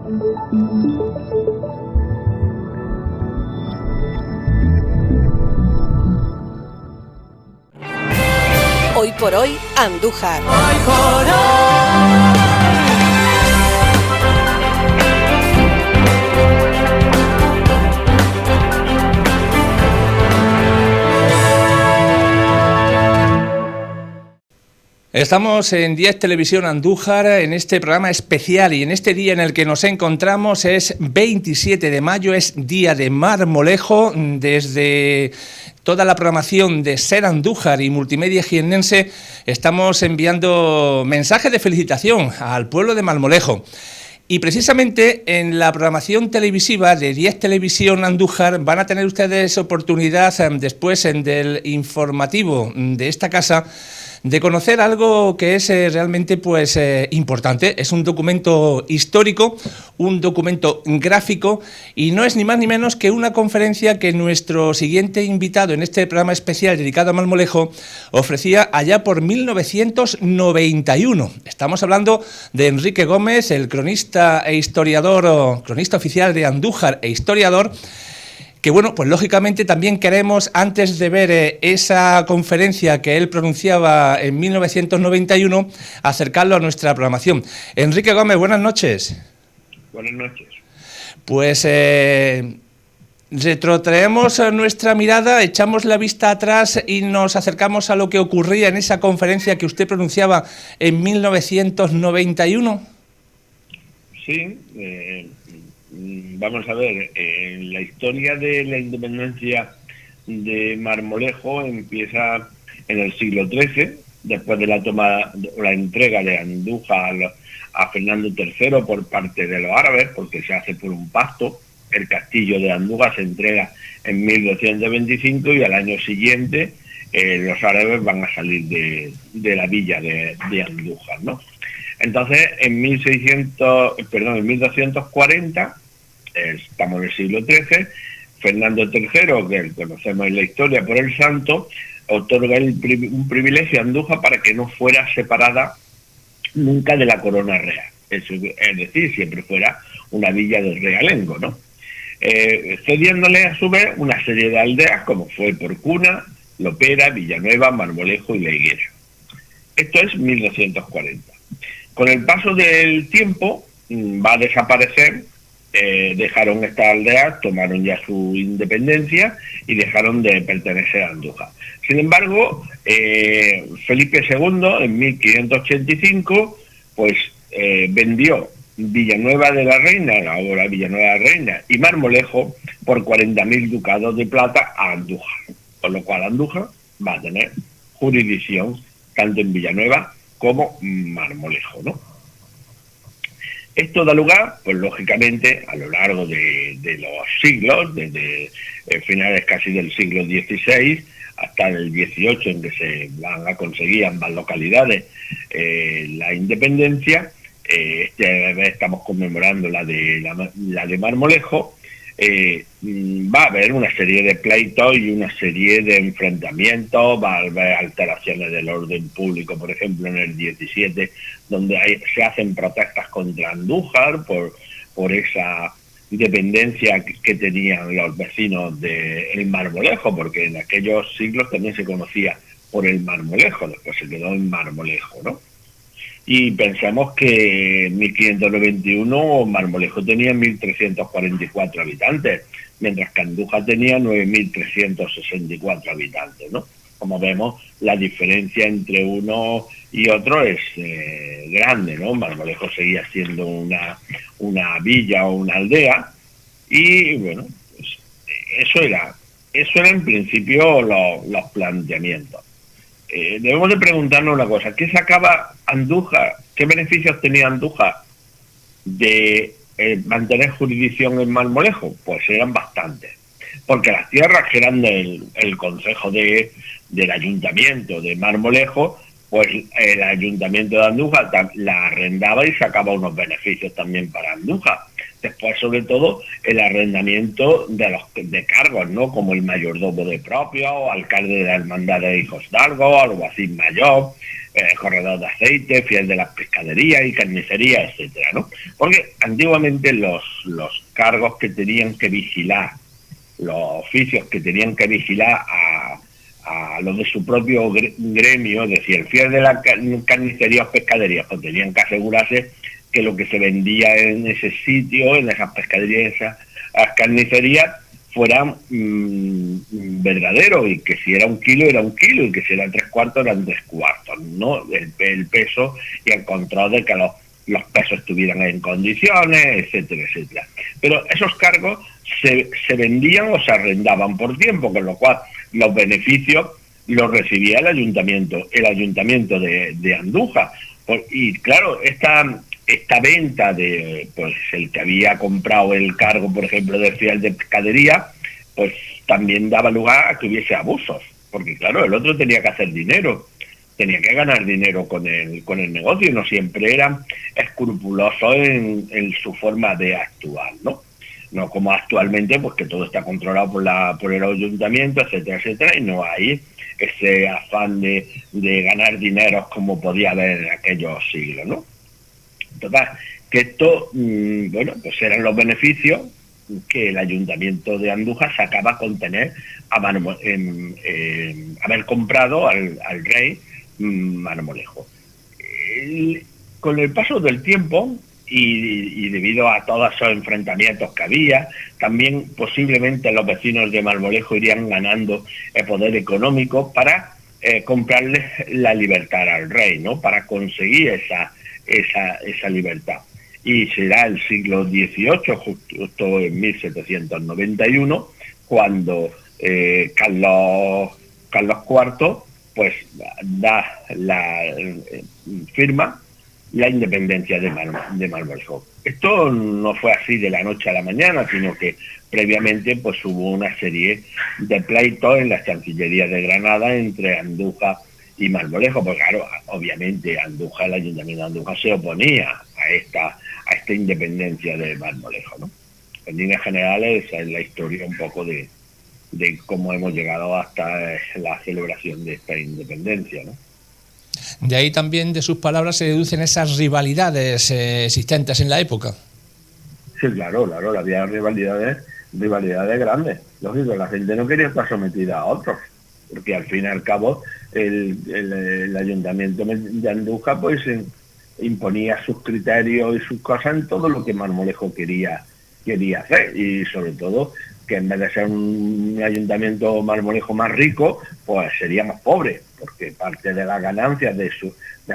Hoy por hoy, Andújar. Hoy por hoy. Estamos en 10 Televisión Andújar en este programa especial y en este día en el que nos encontramos es 27 de mayo, es Día de Marmolejo. Desde toda la programación de Ser Andújar y Multimedia Jiennense estamos enviando mensajes de felicitación al pueblo de Marmolejo. Y precisamente en la programación televisiva de 10 Televisión Andújar van a tener ustedes oportunidad después del informativo de esta casa de conocer algo que es realmente importante. Es un documento histórico, un documento gráfico y no es ni más ni menos que una conferencia que nuestro siguiente invitado en este programa especial dedicado a Marmolejo ofrecía allá por 1991. Estamos hablando de Enrique Gómez, el cronista e historiador, cronista oficial de Andújar e historiador, que bueno, pues lógicamente también queremos, antes de ver esa conferencia que él pronunciaba en 1991, acercarlo a nuestra programación. Enrique Gómez, buenas noches. Buenas noches. Pues retrotraemos nuestra mirada, echamos la vista atrás y nos acercamos a lo que ocurría en esa conferencia que usted pronunciaba en 1991. Sí, vamos a ver, la historia de la independencia de Marmolejo empieza en el siglo XIII, después de la toma o la entrega de Andújar a Fernando III por parte de los árabes, porque se hace por un pacto. El castillo de Andújar se entrega en 1225 y al año siguiente los árabes van a salir de la villa de Andújar, ¿no? Entonces, en 1240, estamos en el siglo XIII, Fernando III, que conocemos en la historia por el santo, otorga un privilegio a Andújar para que no fuera separada nunca de la corona real. Es decir, siempre fuera una villa del realengo, ¿no? Cediéndole a su vez una serie de aldeas como fue Porcuna, Lopera, Villanueva, Marmolejo y La Higuera. Esto es 1240. Con el paso del tiempo va a desaparecer, dejaron estas aldeas, tomaron ya su independencia y dejaron de pertenecer a Andújar. Sin embargo, Felipe II en 1585 vendió Villanueva de la Reina, ahora Villanueva de la Reina, y Marmolejo por 40.000 ducados de plata a Andújar, con lo cual Andújar va a tener jurisdicción tanto en Villanueva como Marmolejo, ¿no? Esto da lugar, pues lógicamente, a lo largo de los siglos, desde finales casi del siglo XVI hasta el XVIII, en que se van a conseguir ambas localidades la independencia. Estamos conmemorando la de Marmolejo. Va a haber una serie de pleitos y una serie de enfrentamientos, va a haber alteraciones del orden público, por ejemplo en el 17, donde se hacen protestas contra Andújar por esa dependencia que tenían los vecinos del Marmolejo, porque en aquellos siglos también se conocía por el Marmolejo, después se quedó en Marmolejo, ¿no? Y pensamos que en 1591 Marmolejo tenía 1.344 habitantes, mientras que Andújar tenía 9.364 habitantes, ¿no? Como vemos, la diferencia entre uno y otro es grande, ¿no? Marmolejo seguía siendo una villa o una aldea, y bueno, pues, eso era en principio los planteamientos. Debemos de preguntarnos una cosa: ¿qué sacaba Andújar? ¿Qué beneficios tenía Andújar de mantener jurisdicción en Marmolejo? Pues eran bastantes, porque las tierras que eran del concejo del ayuntamiento de Marmolejo, pues el ayuntamiento de Andújar la arrendaba y sacaba unos beneficios también para Andújar. Después, sobre todo, el arrendamiento de cargos, ¿no? Como el mayordomo de propio, alcalde de la hermandad de hijos d'Argo, alguacil mayor, corredor de aceite, fiel de las pescaderías y carnicerías, etcétera, ¿no? Porque antiguamente los cargos que tenían que vigilar, los oficios que tenían que vigilar a los de su propio gremio, es decir, el fiel de las carnicerías o pescaderías, pues tenían que asegurarse que lo que se vendía en ese sitio, en esas pescaderías, esas carnicerías, fueran verdaderos, y que si era 1 kilo era 1 kilo, y que si eran 3/4 eran 3/4, ¿no? El peso y el control de que los pesos estuvieran en condiciones, etcétera, etcétera. Pero esos cargos se vendían o se arrendaban por tiempo, con lo cual los beneficios los recibía el ayuntamiento de Andújar. Y claro, esta venta de, pues, el que había comprado el cargo, por ejemplo, de fiel de pescadería, pues también daba lugar a que hubiese abusos, porque claro, el otro tenía que hacer dinero, tenía que ganar dinero con el negocio, y no siempre era escrupuloso en su forma de actuar, ¿no? No como actualmente, pues que todo está controlado por el ayuntamiento, etcétera, etcétera, y no hay ese afán de ganar dinero como podía haber en aquellos siglos, ¿no? Total, que esto, bueno, pues eran los beneficios que el ayuntamiento de Andújar sacaba con tener haber comprado al rey Marmolejo. Con el paso del tiempo y debido a todos esos enfrentamientos que había, también posiblemente los vecinos de Marmolejo irían ganando el poder económico para comprarle la libertad al rey, ¿no? Para conseguir esa libertad. Y será el siglo XVIII, justo en 1791, cuando Carlos IV pues firma la independencia de Marmolejo. Esto no fue así de la noche a la mañana, sino que previamente pues hubo una serie de pleitos en la Chancillería de Granada entre Andújar y Marmolejo. Pues claro, obviamente el ayuntamiento de Andújar se oponía a esta independencia de Marmolejo, ¿no? En líneas generales esa es la historia un poco de cómo hemos llegado hasta la celebración de esta independencia, ¿no? De ahí también, de sus palabras, se deducen esas rivalidades existentes en la época. Sí, claro, había rivalidades grandes. Lógico, la gente no quería estar sometida a otros, porque al fin y al cabo el ayuntamiento de Andújar pues imponía sus criterios y sus cosas en todo lo que Marmolejo quería hacer, y sobre todo que en vez de ser un ayuntamiento Marmolejo más rico, pues sería más pobre, porque parte de las ganancias de esos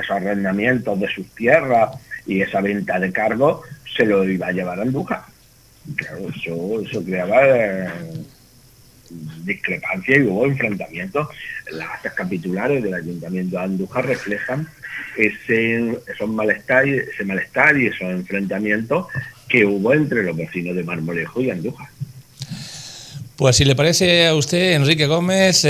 arrendamientos de sus tierras y esa venta de cargos se lo iba a llevar a Andújar. Claro, eso creaba discrepancia, y hubo enfrentamientos. Las actas capitulares del ayuntamiento de Andújar reflejan ese malestar y esos enfrentamientos que hubo entre los vecinos de Marmolejo y Andújar. Pues si le parece a usted, Enrique Gómez,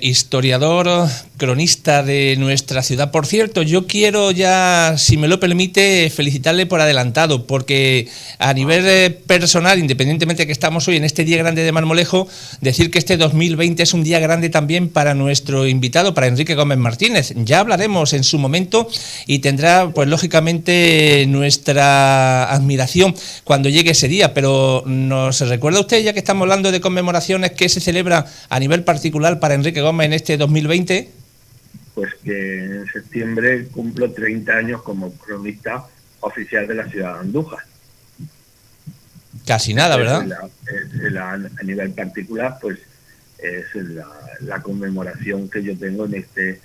historiador, cronista de nuestra ciudad. Por cierto, yo quiero ya, si me lo permite, felicitarle por adelantado, porque a nivel personal, independientemente de que estamos hoy en este Día Grande de Marmolejo, decir que este 2020 es un día grande también para nuestro invitado, para Enrique Gómez Martínez. Ya hablaremos en su momento y tendrá, pues lógicamente, nuestra admiración cuando llegue ese día. Pero ¿nos recuerda usted, ya que estamos hablando de conmemoraciones, que se celebra a nivel particular para Enrique Gómez en este 2020? Pues que en septiembre cumplo 30 años como cronista oficial de la ciudad de Andújar. Casi nada, ¿verdad? A nivel particular, pues es la conmemoración que yo tengo en este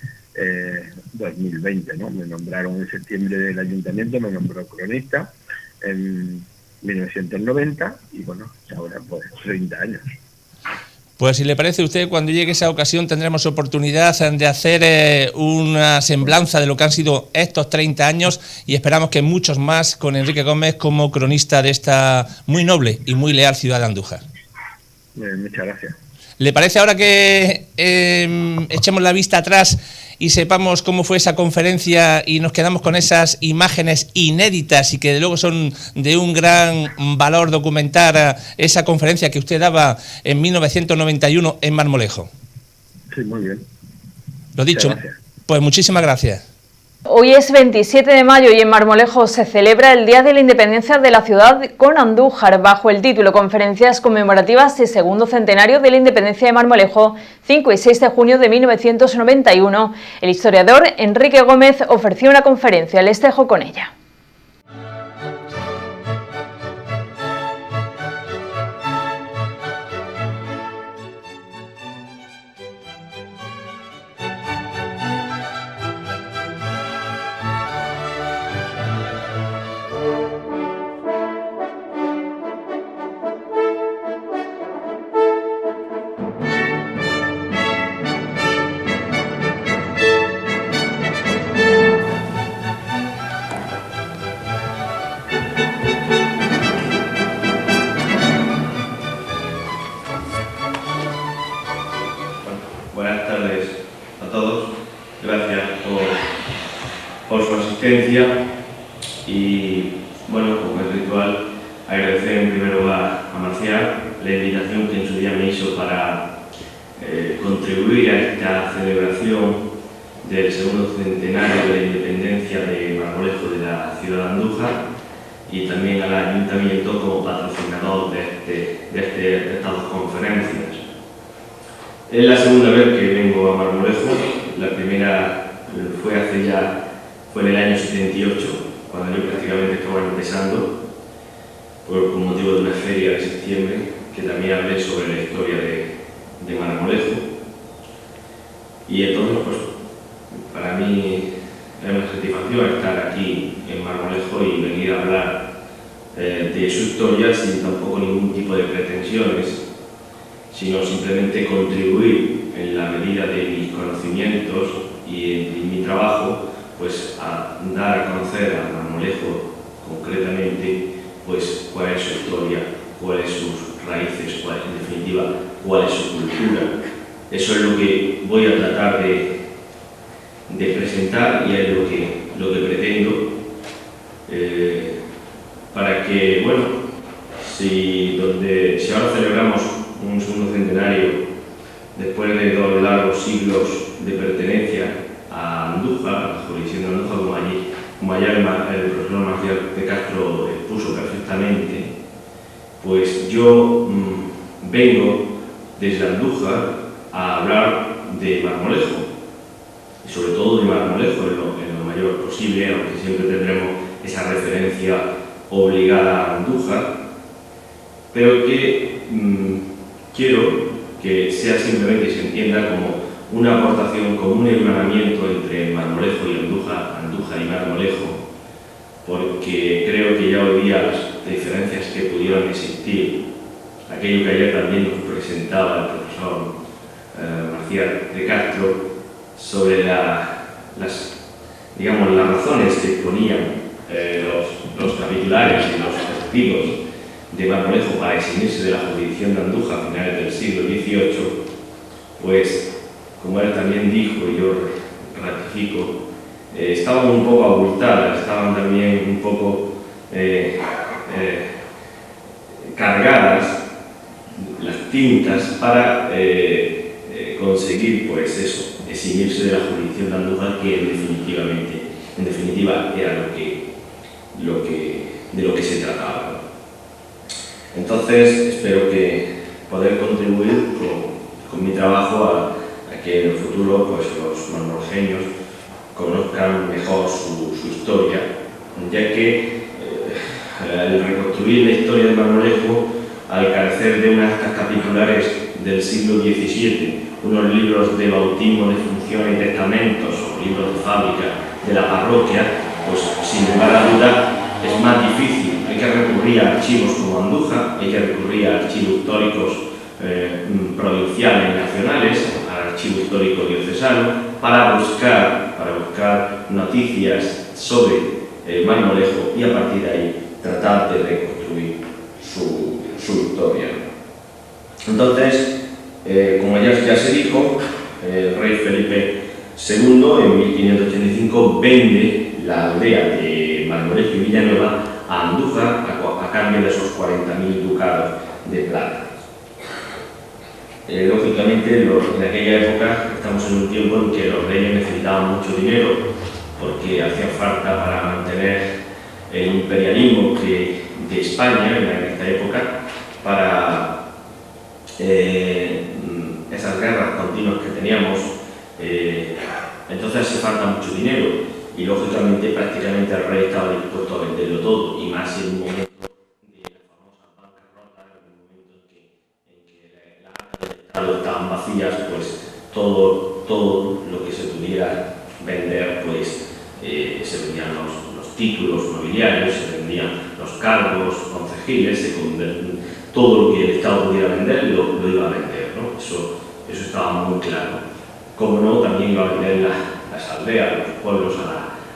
2020, ¿no? Me nombraron en septiembre del ayuntamiento, me nombró cronista en 1990 y bueno, ahora pues 30 años. Pues si le parece a usted, cuando llegue esa ocasión tendremos oportunidad de hacer una semblanza de lo que han sido estos 30 años, y esperamos que muchos más, con Enrique Gómez como cronista de esta muy noble y muy leal ciudad de Andújar. Muchas gracias. ¿Le parece ahora que echemos la vista atrás y sepamos cómo fue esa conferencia y nos quedamos con esas imágenes inéditas y que de luego son de un gran valor documentar esa conferencia que usted daba en 1991 en Marmolejo? Sí, muy bien. Lo dicho, pues muchísimas gracias. Hoy es 27 de mayo y en Marmolejo se celebra el Día de la Independencia de la ciudad con Andújar bajo el título Conferencias conmemorativas y segundo centenario de la independencia de Marmolejo, 5 y 6 de junio de 1991. El historiador Enrique Gómez ofreció una conferencia, les dejo con ella. Buenas tardes a todos, gracias por su asistencia y, bueno, como es ritual, agradecer en primer lugar a Marcial la invitación que en su día me hizo para contribuir a esta celebración del segundo centenario de la independencia de Marmolejo de la ciudad de Andújar y también al Ayuntamiento como patrocinador de estas dos conferencias. Es la segunda vez que vengo a Marmolejo. La primera fue en el año 78, cuando yo prácticamente estaba empezando, con motivo de una feria de septiembre, que también hablé sobre la historia de Marmolejo. Y entonces, pues, para mí es una satisfacción estar aquí en Marmolejo y venir a hablar de su historia sin tampoco ningún tipo de pretensiones, sino simplemente contribuir en la medida de mis conocimientos y en mi trabajo, pues a dar a conocer a Marmolejo concretamente, pues cuál es su historia, cuáles sus raíces, en definitiva, cuál es su cultura. Eso es lo que voy a tratar de presentar y es lo que pretendo, para que, bueno, si ahora celebramos un segundo centenario después de 2 largos siglos de pertenencia a Andújar, a la jurisdicción de Andújar, como allá el profesor Marcial de Castro expuso perfectamente, pues yo vengo desde Andújar a hablar de Marmolejo, y sobre todo de Marmolejo en lo mayor posible, aunque siempre tendremos esa referencia obligada a Andújar, pero que quiero que sea simplemente que se entienda como una aportación, como un hermanamiento entre Marmolejo y Andújar y Marmolejo, porque creo que ya hoy día las diferencias que pudieron existir, aquello que ayer también nos presentaba el profesor Marcial de Castro, sobre las razones que ponían los capitulares y los testigos de Marmolejo para eximirse de la jurisdicción de Andújar a finales del siglo XVIII, pues, como él también dijo y yo ratifico, estaban un poco abultadas, estaban también un poco cargadas las tintas para conseguir, pues eso, eximirse de la jurisdicción de Andújar, que en definitiva era de lo que se trataba. Entonces, espero poder contribuir con mi trabajo a que en el futuro, pues, los marmolejeños conozcan mejor su historia, ya que al reconstruir la historia de Marmolejo, al carecer de unas actas capitulares del siglo XVII, unos libros de bautismo, de función y testamentos, o libros de fábrica de la parroquia, pues sin lugar a duda es más difícil. Hay que recurrir a archivos como Andújar, hay que recurrir a archivos históricos provinciales y nacionales, al archivo histórico diocesano, para buscar noticias sobre Marmolejo y a partir de ahí tratar de reconstruir su historia. Entonces, como ya se dijo, el rey Felipe II en 1585 vende la aldea de Marmolejo y Villanueva a Andújar a cambio de esos 40.000 ducados de plata. Lógicamente, en aquella época estamos en un tiempo en que los reyes necesitaban mucho dinero porque hacía falta para mantener el imperialismo de España en esta época, para esas guerras continuas que teníamos. Entonces hace falta mucho dinero y lógicamente prácticamente el rey estaba dispuesto a venderlo todo, y más en un momento de la famosa bancarrota, en un momento en que las arcas del Estado estaban vacías, pues todo lo que se pudiera vender, pues se vendían los títulos nobiliarios, se vendían los cargos concejiles, todo lo que el Estado pudiera vender lo iba a vender, ¿no? Eso estaba muy claro. Como no, también iba a vender las aldeas, los pueblos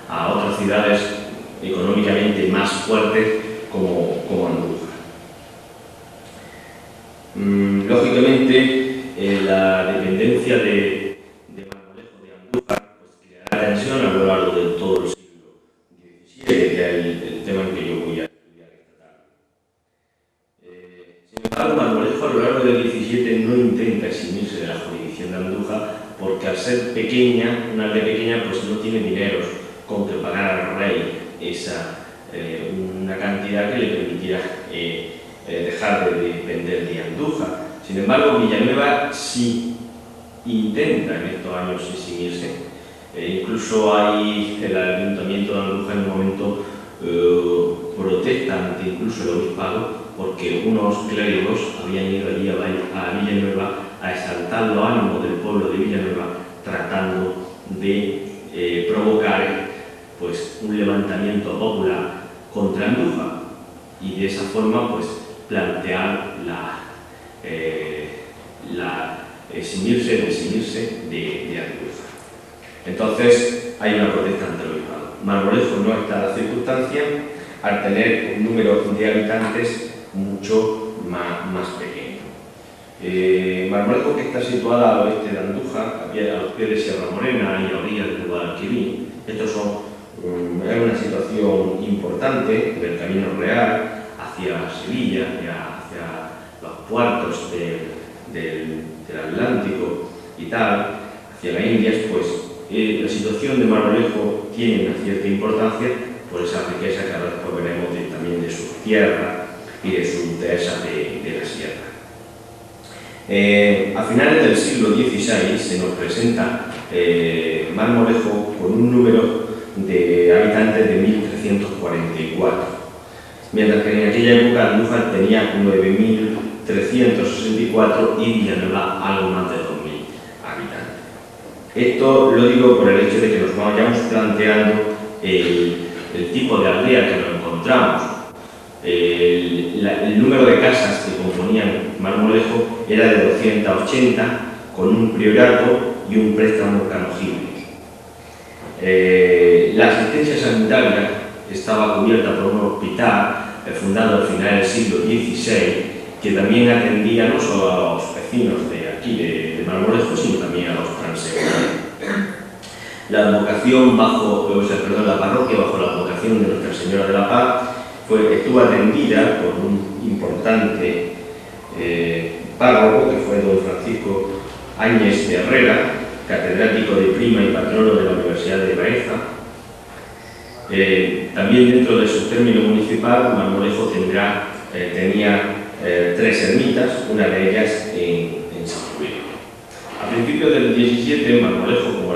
a otras ciudades económicamente más fuertes como Andújar. Lógicamente, la dependencia de Marmolejo de Andújar pues creará tensión a lo largo de todo el siglo XVII, que es el tema en que yo voy a estudiar esta tarde. Sin embargo, Marmolejo a lo largo del XVII no intenta eximirse de la jurisdicción de Andújar, porque al ser pequeña, una aldea pequeña, pues no tiene dineros con que pagar al rey una cantidad que le permitiera dejar de depender de Andújar. Sin embargo, Villanueva sí intenta en estos años eximirse. Incluso hay el ayuntamiento de Andújar en un momento protesta ante incluso el obispado, porque unos clérigos habían ido allí a Villanueva a exaltar los ánimos del pueblo de Villanueva, tratando de provocar pues un levantamiento popular contra Andújar y de esa forma pues plantear eximirse de Andújar. Entonces hay una protesta ante el obispado. Marmolejo no está en la circunstancia al tener un número de habitantes mucho más pequeño. Marmolejo, que está situada al oeste de Andújar, a los pies de Sierra Morena y a orillas del Guadalquivir. Estos es una situación importante del Camino Real hacia Sevilla y hacia los puertos del Atlántico y tal, hacia las Indias. Pues la situación de Marmolejo tiene una cierta importancia por esa riqueza que ahora después veremos también de sus tierras y de sus dehesas de la sierra. A finales del siglo XVI se nos presenta Marmolejo con un número de habitantes de 1344, mientras que en aquella época Andújar tenía 9364 y Villanueva algo más de 2000 habitantes. Esto lo digo por el hecho de que nos vayamos planteando el tipo de aldea que nos encontramos. El número de casas que componían Marmolejo era de 280, con un priorato y un préstamo canónico. La asistencia sanitaria estaba cubierta por un hospital fundado al final del siglo XVI, que también atendía no solo a los vecinos de aquí de Marmolejo, sino también a los transeúntes. La parroquia bajo la advocación de Nuestra Señora de la Paz estuvo atendida por un importante párroco, que fue don Francisco Áñez de Herrera, catedrático de Prima y patrono de la Universidad de Baeza. También dentro de su término municipal, Marmolejo tenía 3 ermitas, una de ellas en San Julián. A principios del 17, Marmolejo, como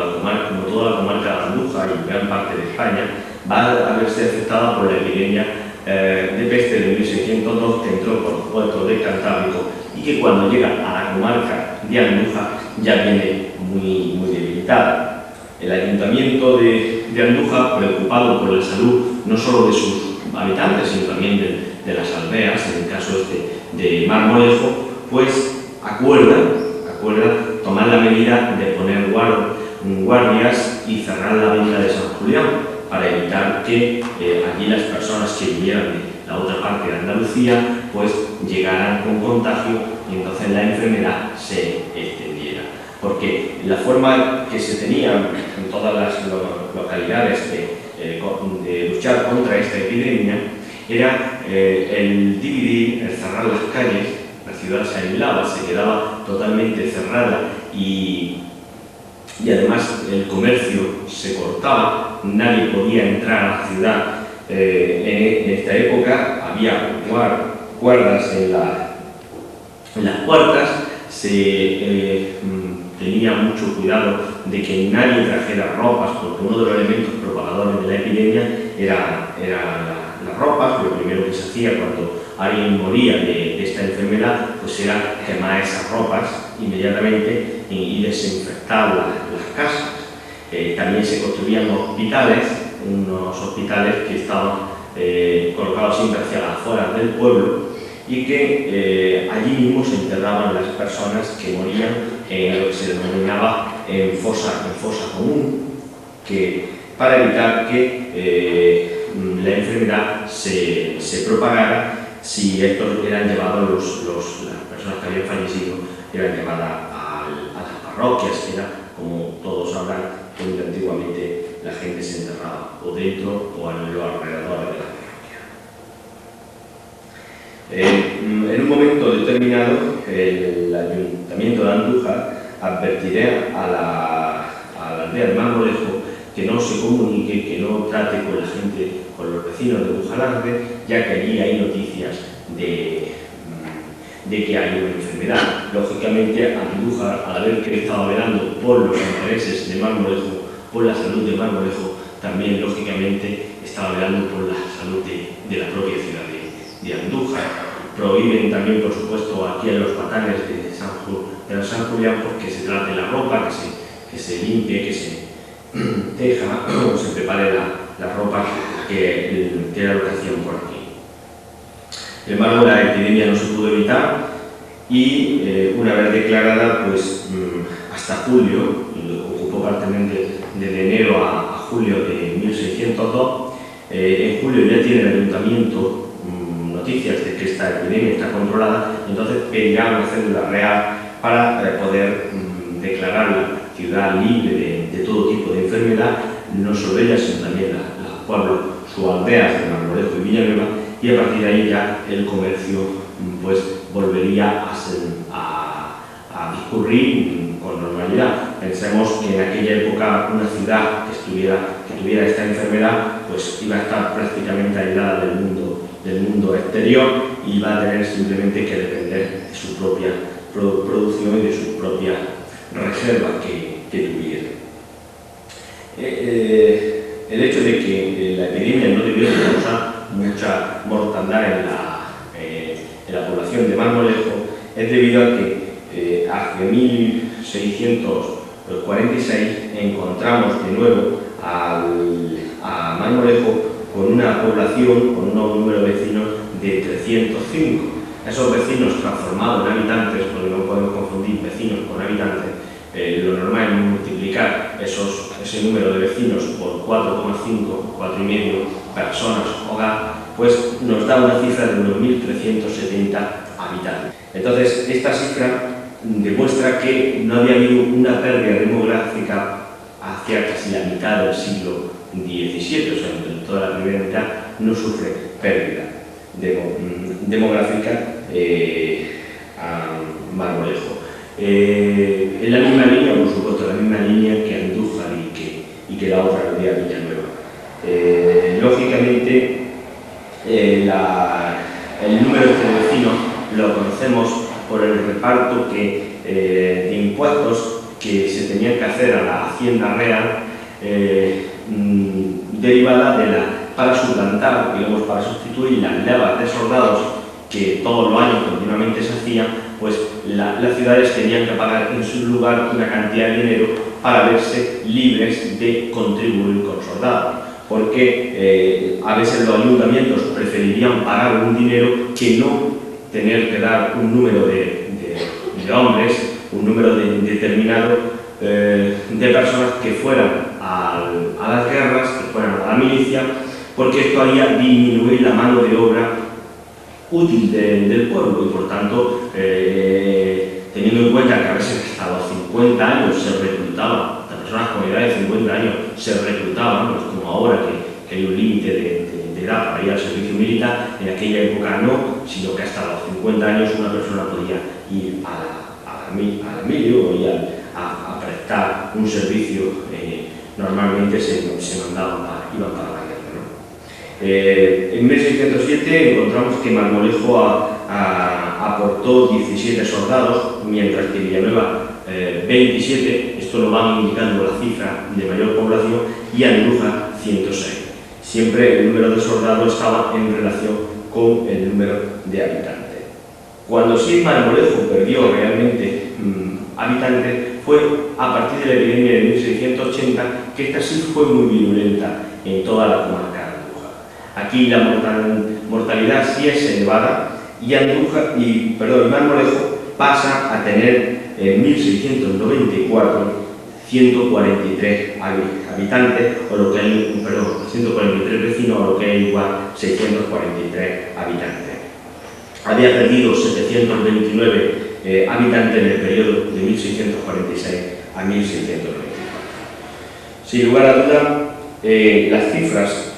toda la comarca de Andújar y gran parte de España, va a verse afectada por la epidemia de peste de 1602, que entró por los puertos del Cantábrico y que cuando llega a la comarca de Andújar ya viene muy debilitada. El ayuntamiento de Andújar, preocupado por la salud no solo de sus habitantes, sino también de las aldeas, en el caso de Marmolejo, pues acuerda tomar la medida de poner guardias y cerrar la venta de San Julián, para evitar que allí las personas que vinieran de la otra parte de Andalucía pues llegaran con contagio y entonces la enfermedad se extendiera. Porque la forma que se tenía en todas las localidades de luchar contra esta epidemia era el dividir, el cerrar las calles. La ciudad se aislaba, se quedaba totalmente cerrada y además el comercio se cortaba. nadie podía entrar a la ciudad. En esta época había guardas en las puertas, se tenía mucho cuidado de que nadie trajera ropas, porque uno de los elementos propagadores de la epidemia eran las ropas. Lo primero que se hacía cuando alguien moría de esta enfermedad pues era quemar esas ropas inmediatamente y desinfectar las casas. También se construían hospitales, unos hospitales que estaban colocados siempre hacia las afueras del pueblo, y que allí mismo se enterraban las personas que morían en lo que se denominaba en fosa común, para evitar que la enfermedad se propagara. Si estos eran llevados, las personas que habían fallecido eran llevadas a las parroquias, que era, como todos sabrán, donde antiguamente la gente se enterraba o dentro o en los alrededores de la parroquia. En un momento determinado, el Ayuntamiento de Andújar advertirá a la aldea de Marmolejo que no se comunique, que no trate con la gente, con los vecinos de Bujalance, ya que allí hay noticias de que hay una enfermedad. Lógicamente, Andújar, al haber que estaba velando por los intereses de Marmolejo, por la salud de Marmolejo, también lógicamente estaba velando por la salud de la propia ciudad de Andújar. Prohíben también, por supuesto, aquí en los patanes de San Julián, porque se trate la ropa, que se limpie, que se teja o se prepare la ropa, que era lo que hacían por aquí. Sin embargo, la epidemia no se pudo evitar y una vez declarada, pues hasta julio, ocupó prácticamente desde enero a julio de 1602, en julio ya tiene el ayuntamiento noticias de que esta epidemia está controlada, entonces pedirá una cédula real para poder declarar la ciudad libre de todo tipo de enfermedad, no solo ella, sino también los pueblos, sus aldeas de Marmolejo y Villanueva, y a partir de ahí ya el comercio pues volvería a discurrir con normalidad. Pensemos que en aquella época una ciudad que tuviera esta enfermedad pues iba a estar prácticamente aislada del mundo exterior y iba a tener simplemente que depender de su propia producción y de sus propias reservas que tuviera. El hecho de que la epidemia no debió causar mucha mortandad en la población de Marmolejo es debido a que hacia 1646 encontramos de nuevo a Marmolejo con una población, con un número de vecinos de 305. Esos vecinos transformados en habitantes, porque no podemos confundir vecinos con habitantes, lo normal es multiplicar ese número de vecinos por 4,5, 4,5 personas hogar, pues nos da una cifra de unos 1.370 habitantes. Entonces, esta cifra demuestra que no había habido una pérdida demográfica hacia casi la mitad del siglo XVII, o sea, en toda la primera mitad no sufre pérdida demográfica a Marmolejo. En la misma línea, por supuesto, la misma línea que Andújar y que la otra aldea Villanueva. Lógicamente, el número de vecinos lo conocemos por el reparto de impuestos que se tenían que hacer a la Hacienda Real, derivada para suplantar, digamos, para sustituir las levas de soldados que todos los años continuamente se hacían, pues las ciudades tenían que pagar en su lugar una cantidad de dinero para verse libres de contribuir con soldados, porque a veces los ayuntamientos preferirían pagar un dinero que no tener que dar un número de hombres, un número determinado de personas que fueran a las guerras, que fueran a la milicia, porque esto haría disminuir la mano de obra útil del pueblo y, por tanto, teniendo en cuenta que a veces hasta los 50 años se reclutaban, las personas con edad de 50 años se reclutaban, no es como ahora que hay un límite de edad para ir al servicio militar. En aquella época no, sino que hasta los 50 años una persona podía ir al milio o ir a prestar un servicio normalmente se mandaban iban para la guerra, ¿no? En 1607 encontramos que Marmolejo aportó 17 soldados, mientras que Villanueva 27, esto lo van indicando la cifra de mayor población, y Andújar 106. Siempre el número de soldados estaba en relación con el número de habitantes. Cuando sí Marmolejo perdió realmente habitantes fue a partir de la epidemia de 1680, que esta sí fue muy virulenta en toda la comarca de Andújar. Aquí la mortalidad sí es elevada y Marmolejo pasa a tener en 1694 143 habitantes, o lo que hay, 143 vecinos, o lo que es igual 643 habitantes. Había perdido 729 habitantes en el periodo de 1646 a 1694. Sin lugar a dudas, las cifras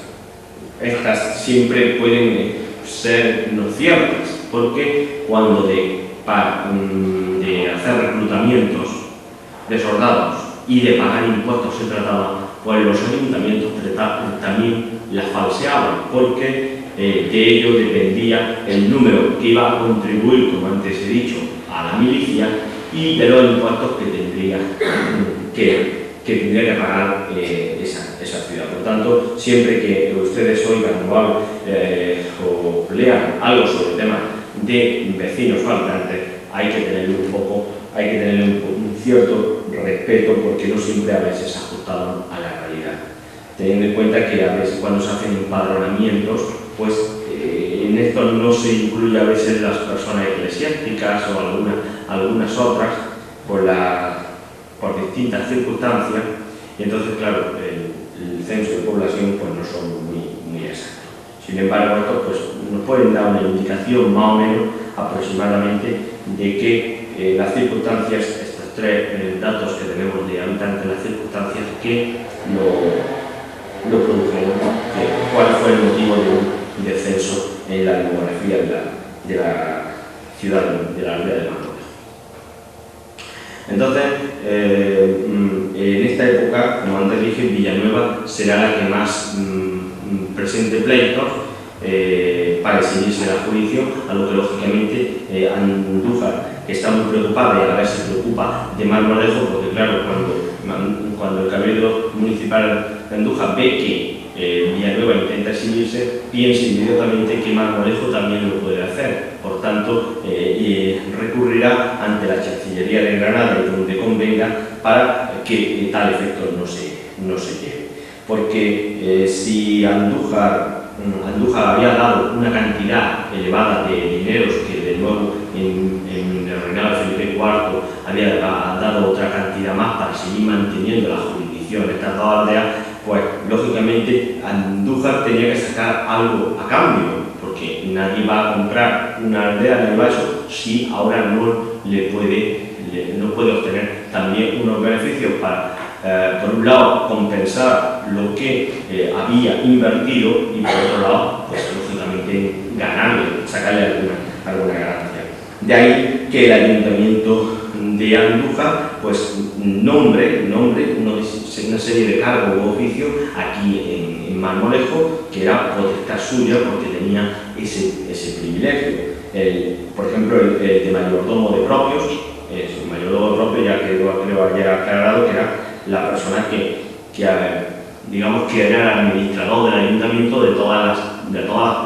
estas siempre pueden ser no ciertas, porque cuando de hacer reclutamientos de soldados y de pagar impuestos se trataba, pues los ayuntamientos también las falseaban, porque de ello dependía el número que iba a contribuir, como antes he dicho, a la milicia, y de los impuestos que tendría que pagar esa ciudad. Por tanto, siempre que ustedes oigan o lean algo sobre temas de vecinos o habitantes, hay que tenerle un cierto respeto, porque no siempre a veces se ajustaban a la realidad. Teniendo en cuenta que a veces cuando se hacen empadronamientos, pues en esto no se incluye a veces las personas eclesiásticas o algunas otras por distintas circunstancias, y entonces claro, el censo de población pues no son muy exactos. Sin embargo, esto pues nos pueden dar una indicación más o menos aproximadamente de que las circunstancias, estos tres datos que tenemos de habitantes, las circunstancias que lo produjeron, cuál fue el motivo de un descenso en la demografía de la ciudad, de la aldea de Marmolejo. Entonces, en esta época, como antes dije, Villanueva será la que más presente pleitos para exhibirse la jurisdicción, a lo que lógicamente Andújar, que está muy preocupada y a la vez se preocupa de Marmolejo, porque claro, cuando el Cabildo Municipal de Andújar ve que Villanueva intenta exhibirse, piensa inmediatamente que Marmolejo también lo puede hacer. Por tanto, recurrirá ante la Chancillería de Granada y donde convenga para que tal efecto no se lleve. Porque si Andújar había dado una cantidad elevada de dineros, que de nuevo en el reinado de Felipe IV había dado otra cantidad más para seguir manteniendo la jurisdicción de estas dos aldeas, pues lógicamente Andújar tenía que sacar algo a cambio, porque nadie va a comprar una aldea en el Baixo si ahora no puede obtener también unos beneficios para, por un lado, compensar lo que había invertido, y por otro lado, pues lógicamente ganarle, sacarle alguna ganancia. De ahí que el Ayuntamiento de Andújar pues nombre una serie de cargos u oficios aquí en Marmolejo, que era potestad suya porque tenía ese privilegio. Por ejemplo, el de mayordomo de propios, el mayordomo de propios, ya creo ayer aclarado, que era la persona que digamos que era el administrador del ayuntamiento de todas las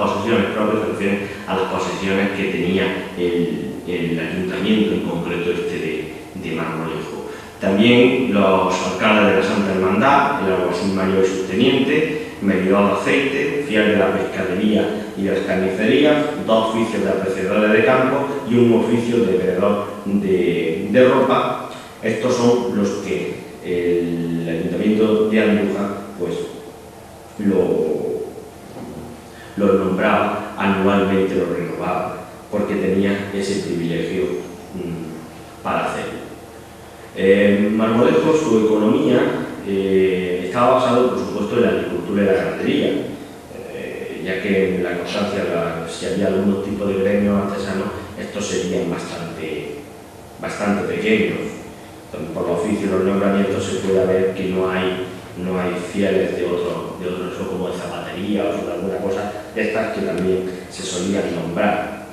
posesiones propias, que refieren a las posesiones que tenía el ayuntamiento, en concreto de Marmolejo. También los alcaldes de la Santa Hermandad, el alguacil mayor y subteniente, medidor de aceite, fiel de la pescadería y de las carnicerías, 2 oficios de apreciadores de campo y un oficio de veedor de ropa. Estos son los que el Ayuntamiento de Andújar pues lo nombraba anualmente, lo renovaba, porque tenía ese privilegio para hacerlo. Marmolejo, su economía estaba basada, por supuesto, en la agricultura y la ganadería, ya que en la constancia, si había algún tipo de gremios artesanos, estos serían bastante pequeños. Por los oficios y los nombramientos se puede ver que no hay no hay fieles de otro uso como de zapatería o de alguna cosa de estas que también se solían nombrar.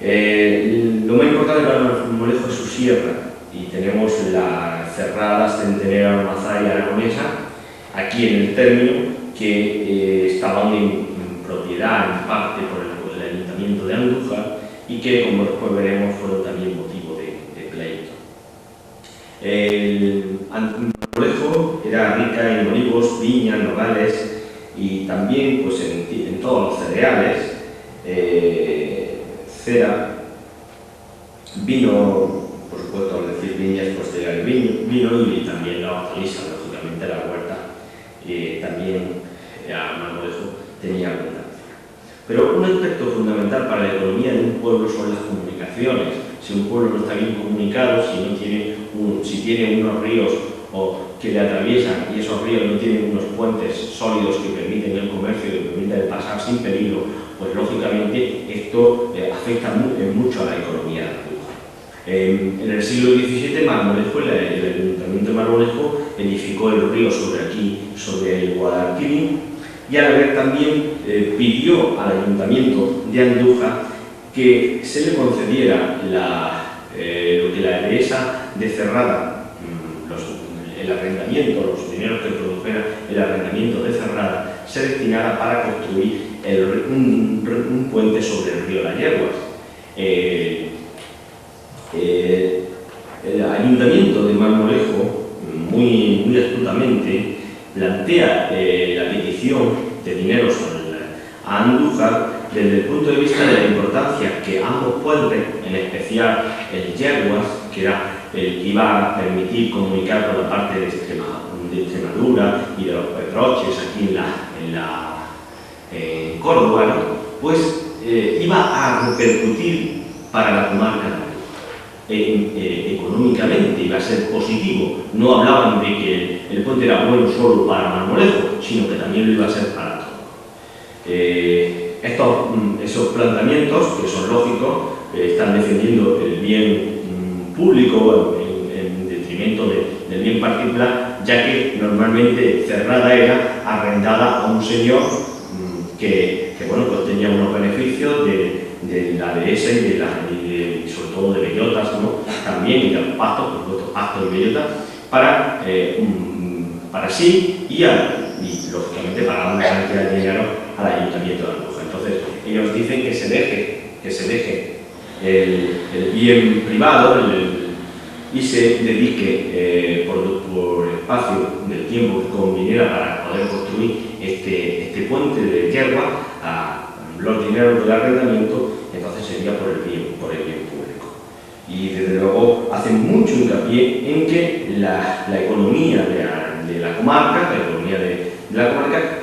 Lo más importante para Marmolejo es su sierra, y tenemos la Cerrada Centenera Mazalla Aragonesa aquí en el término, que estaba en propiedad en parte por el Ayuntamiento de Andújar y que, como después veremos, fueron también motivo de pleito. Marmolejo era rica en olivos, viñas, nogales y también pues, en todos los cereales, cera, vino, por supuesto, al decir viñas, pues tenía el vino y también la hortaliza, lógicamente la huerta, también a Marmolejo tenía abundancia. Pero un aspecto fundamental para la economía de un pueblo son las comunicaciones. Si un pueblo no está bien comunicado, si tiene unos ríos que le atraviesan y esos ríos no tienen unos puentes sólidos que permiten el comercio, que permiten pasar sin peligro, pues lógicamente esto afecta mucho a la economía de Andújar. En el siglo XVII, Marmolejo, el Ayuntamiento de Marmolejo, edificó el río sobre el Guadalquivir, y a la vez también pidió al Ayuntamiento de Andújar que se le concediera lo que la dehesa de Cerrada, el arrendamiento, los dineros que produjera el arrendamiento de Cerrada, se destinara para construir un puente sobre el río Las Yeguas. El Ayuntamiento de Marmolejo, muy astutamente, plantea la petición de dineros a Andújar desde el punto de vista de la importancia que ambos puentes, en especial el Yeguas, que era el que iba a permitir comunicar con la parte de Extremadura y de los Pedroches aquí en Córdoba, ¿no? Pues iba a repercutir para la comarca de Andújar. Económicamente iba a ser positivo. No hablaban de que el puente era bueno solo para Marmolejo, sino que también lo iba a ser para todos. Esos planteamientos, que son lógicos, están defendiendo el bien público en detrimento del bien particular, ya que normalmente Cerrada era arrendada a un señor que bueno, pues tenía unos beneficios de la dehesa y sobre todo de bellotas, ¿no? También, y de los pastos, por supuesto, pastos y bellotas, para sí y lógicamente pagando una cantidad de dinero al Ayuntamiento de Andújar. Entonces, ellos dicen que se deje el bien privado y se dedique por espacio del tiempo que conviniera para poder construir este puente de hierba a los dineros del arrendamiento. Entonces sería por el bien público. Y desde luego hacen mucho hincapié en que la economía de la comarca,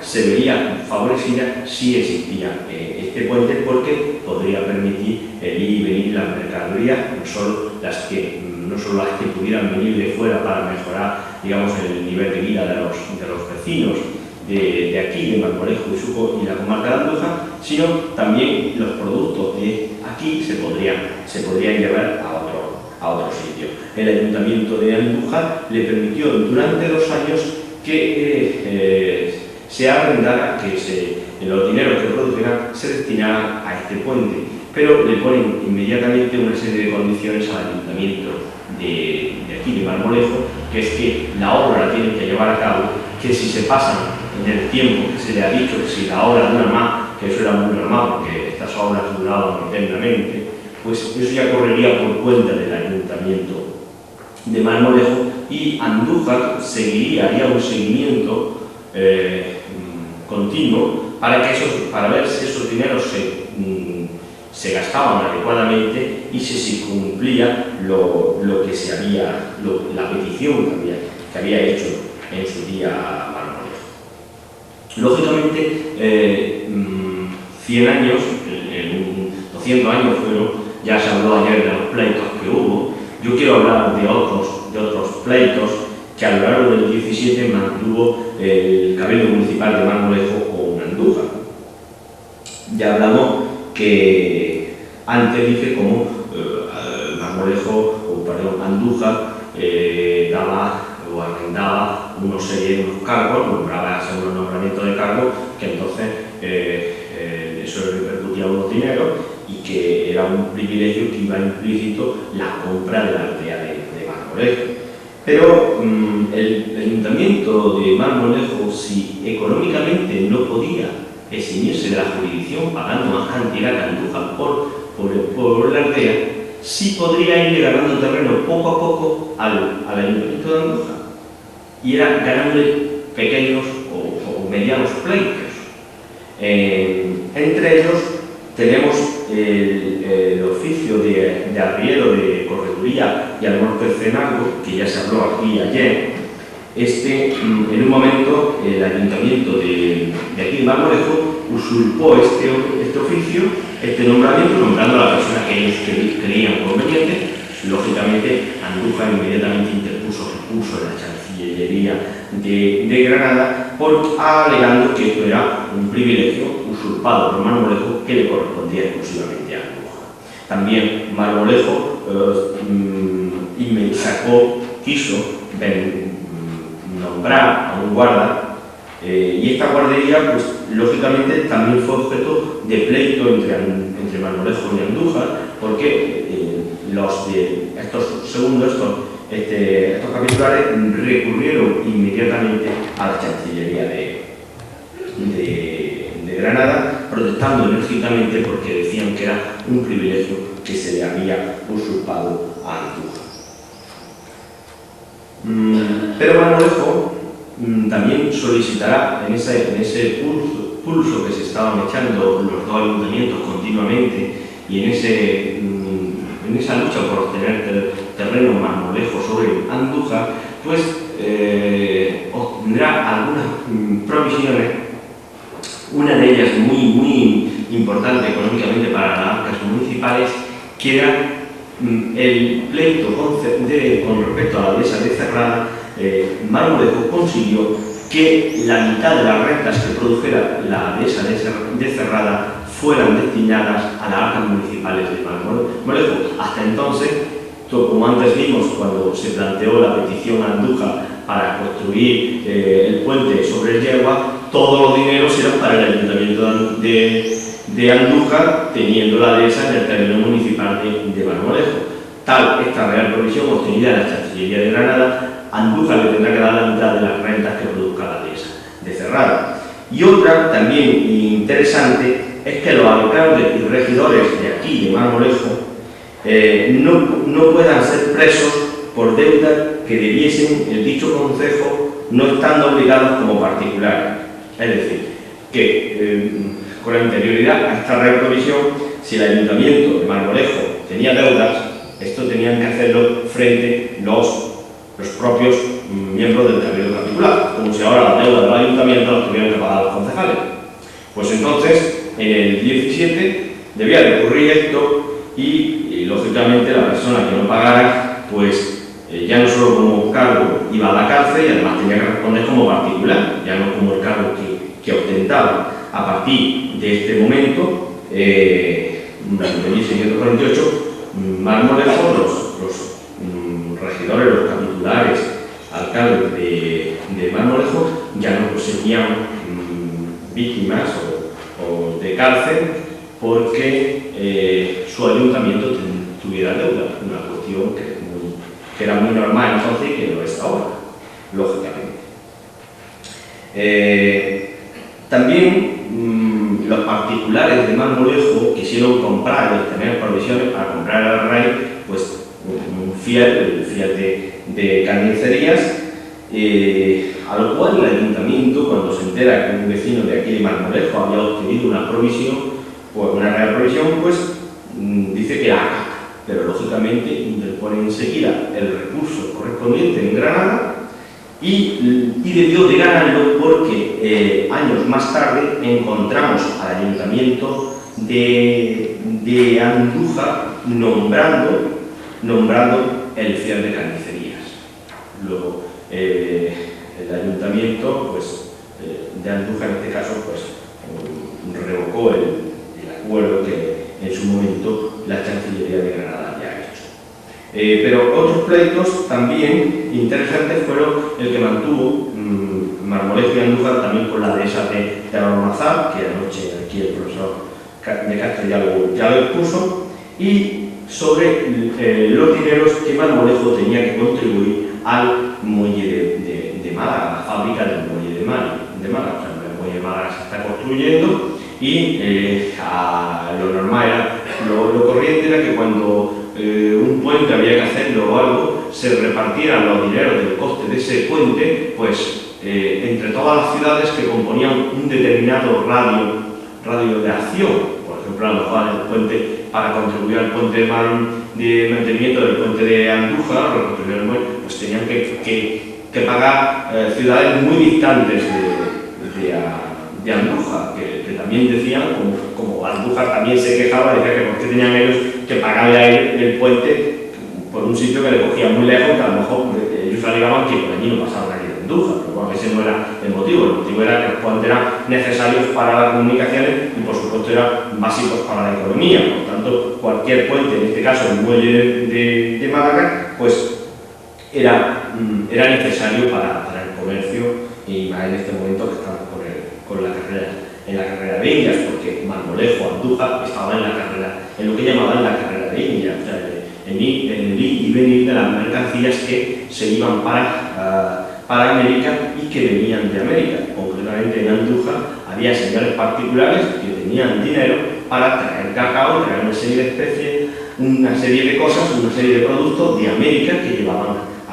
se vería favorecida si existía este puente, porque podría permitir el ir y venir las mercaderías, no solo las que pudieran venir de fuera para mejorar, digamos, el nivel de vida de los vecinos de aquí, de Marmolejo y la comarca de Andújar, sino también los productos de aquí se podrían llevar a otro sitio. El Ayuntamiento de Andújar le permitió durante 2 años que se arrendara, que los dineros que produjeran se destinaran a este puente, pero le ponen inmediatamente una serie de condiciones al Ayuntamiento de aquí, de Marmolejo, que es que la obra la tienen que llevar a cabo, que si se pasan en el tiempo que se le ha dicho, que si la obra dura más, que eso era muy normal, porque estas obras duraban eternamente, pues eso ya correría por cuenta del Ayuntamiento de Marmolejo, y Andújar haría un seguimiento continuo para ver si esos dineros se gastaban adecuadamente y si se cumplía la petición que había hecho en su día Marmolejo. Lógicamente, 100 años, 200 años fueron, ya se habló ayer de los pleitos que hubo. Yo quiero hablar de otros pleitos que a lo largo del 17 mantuvo el Cabildo Municipal de Marmolejo con Andújar. Ya hablamos que antes dije cómo Andújar o arrendaba unos cargos, nombraba unos nombramientos de cargos, que entonces eso repercutía unos dineros y que era un privilegio que iba implícito la compra de la aldea de Marmolejo. Pero el ayuntamiento de Marmolejo, si económicamente no podía eximirse de la jurisdicción pagando más cantidad que Andújar por la aldea, sí podría ir ganando terreno poco a poco al ayuntamiento de Andújar, y era ganándole pequeños o medianos pleitos. Entre ellos tenemos el oficio de arriero de correduría y almorcenazgo, que ya se habló aquí ayer. En un momento, el ayuntamiento de aquí de Marmolejo usurpó este oficio, este nombramiento, nombrando a la persona que ellos creían conveniente. Lógicamente, Andújar inmediatamente interpuso recurso en la Chancillería de Granada, alegando que esto era un privilegio usurpado por Marmolejo que le correspondía exclusivamente a Andújar. También Marmolejo quiso nombrar a un guarda, y esta guardería, pues lógicamente también fue objeto de pleito entre Marmolejo y Andújar, porque estos capitulares recurrieron inmediatamente a la Chancillería de Granada, protestando enérgicamente porque decían que era un privilegio que se le había usurpado a Andújar. Pero Marmolejo también solicitará en ese pulso que se estaban echando los dos ayuntamientos continuamente, y en esa lucha por obtener terreno Marmolejo sobre Andújar, pues obtendrá algunas provisiones, una de ellas muy importante económicamente para las arcas municipales, que era el pleito con respecto a la dehesa de Cerrada. Marmolejo consiguió que la mitad de las rentas que produjera la dehesa de Cerrada fueran destinadas a las arcas municipales de Marmolejo. Hasta entonces, como antes vimos cuando se planteó la petición a Andújar para construir el puente sobre el Yegua, todos los dineros eran para el ayuntamiento de Andújar, teniendo la dehesa en el término municipal de Marmolejo. Tal esta real provisión obtenida en la Chancillería de Granada, Andújar le tendrá que dar la mitad de las rentas que produzca la dehesa de Cerrada. Y otra también interesante es que los alcaldes y regidores de aquí, de Marmolejo, no puedan ser presos por deuda que debiesen el dicho concejo, no estando obligados como particulares. Es decir, que con anterioridad a esta real provisión, si el ayuntamiento de Marmolejo tenía deudas, esto tenían que hacerlo frente los propios miembros del cabildo particular, como si ahora las deudas del ayuntamiento las tuvieran que pagar los concejales. Pues entonces, en el 17 debía recurrir esto y lógicamente la persona que no pagara, pues ya no solo como cargo iba a la cárcel, y además tenía que responder como particular, ya no como el cargo que ostentaba. A partir de este momento, en 1648, Marmolejo, los regidores, los capitulares, alcaldes de Marmolejo, ya no serían víctimas o de cárcel porque su ayuntamiento tuviera deuda, una cuestión que era muy normal entonces y que no es ahora, lógicamente. También los particulares de Marmolejo quisieron comprar y tener provisiones para comprar al rey, pues un fiat de carnicerías, a lo cual el ayuntamiento, cuando se entera que un vecino de aquí de Marmolejo había obtenido una provisión, pues una real provisión, pues dice que la acata, pero lógicamente interpone enseguida el recurso correspondiente en Granada y debió de ganarlo porque años más tarde encontramos al ayuntamiento de Andújar nombrando el fiat de carnicerías. Luego el ayuntamiento pues, de Andújar, en este caso, pues, revocó el acuerdo que en su momento la Chancillería de Granada había hecho. Pero otros pleitos también interesantes fueron el que mantuvo Marmolejo y Andújar también con la dehesa de Almazar, que anoche aquí el profesor de Castro ya lo expuso, y sobre los dineros que Marmolejo tenía que contribuir al muelle de Málaga, la fábrica del muelle de Málaga. O sea, el muelle de Málaga se está construyendo y lo normal era, lo corriente era que cuando un puente había que hacerlo o algo, se repartieran los dineros del coste de ese puente, pues entre todas las ciudades que componían un determinado radio de acción. Por ejemplo, a lo mejor el puente, para contribuir al puente de mantenimiento del puente de Andújar, pues tenían que pagar ciudades muy distantes de Andújar, que también decían, como Andújar también se quejaba, decía que por qué tenían ellos que pagarle a él el puente por un sitio que le cogía muy lejos, que a lo mejor ellos alegaban que por allí no pasaban aquí de Andújar, pero bueno, ese no era el motivo era que los puentes eran necesarios para las comunicaciones y por supuesto eran básicos para la economía. Por tanto, cualquier puente, en este caso el muelle de Málaga, pues era necesario para el comercio, y más en este momento que estamos en la carrera de Indias, porque Marmolejo, Andújar estaban en lo que llamaban la carrera de Indias, o sea, en el ir y venir de las mercancías que se iban para América y que venían de América. Concretamente en Andújar había señores particulares que tenían dinero para traer cacao, traer una serie de especies, una serie de cosas, una serie de productos de América que llevaban a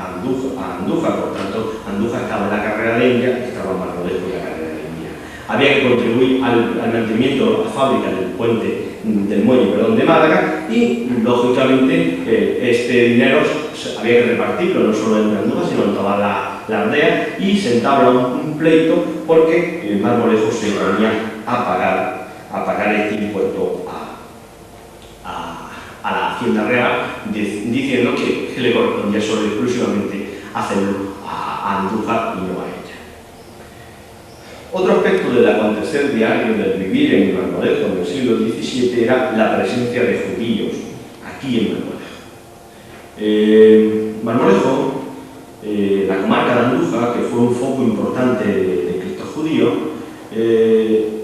Andújar. Por tanto, Andújar estaba en la carrera de Indias, estaba Marmolejo en la carrera de Indias. Había que contribuir al mantenimiento de la fábrica del muelle de Málaga, y lógicamente este dinero había que repartirlo no solo en Andújar sino en toda la aldea, y se entabla un pleito porque Marmolejo se ponía a pagar este impuesto a la Hacienda Real, diciendo que le correspondía solo y exclusivamente hacerlo a Andújar y no a ella. Otro aspecto del acontecer diario del vivir en Marmolejo en el siglo XVII era la presencia de judíos aquí en Marmolejo. Marmolejo, la comarca de Andújar, que fue un foco importante de Cristo judío,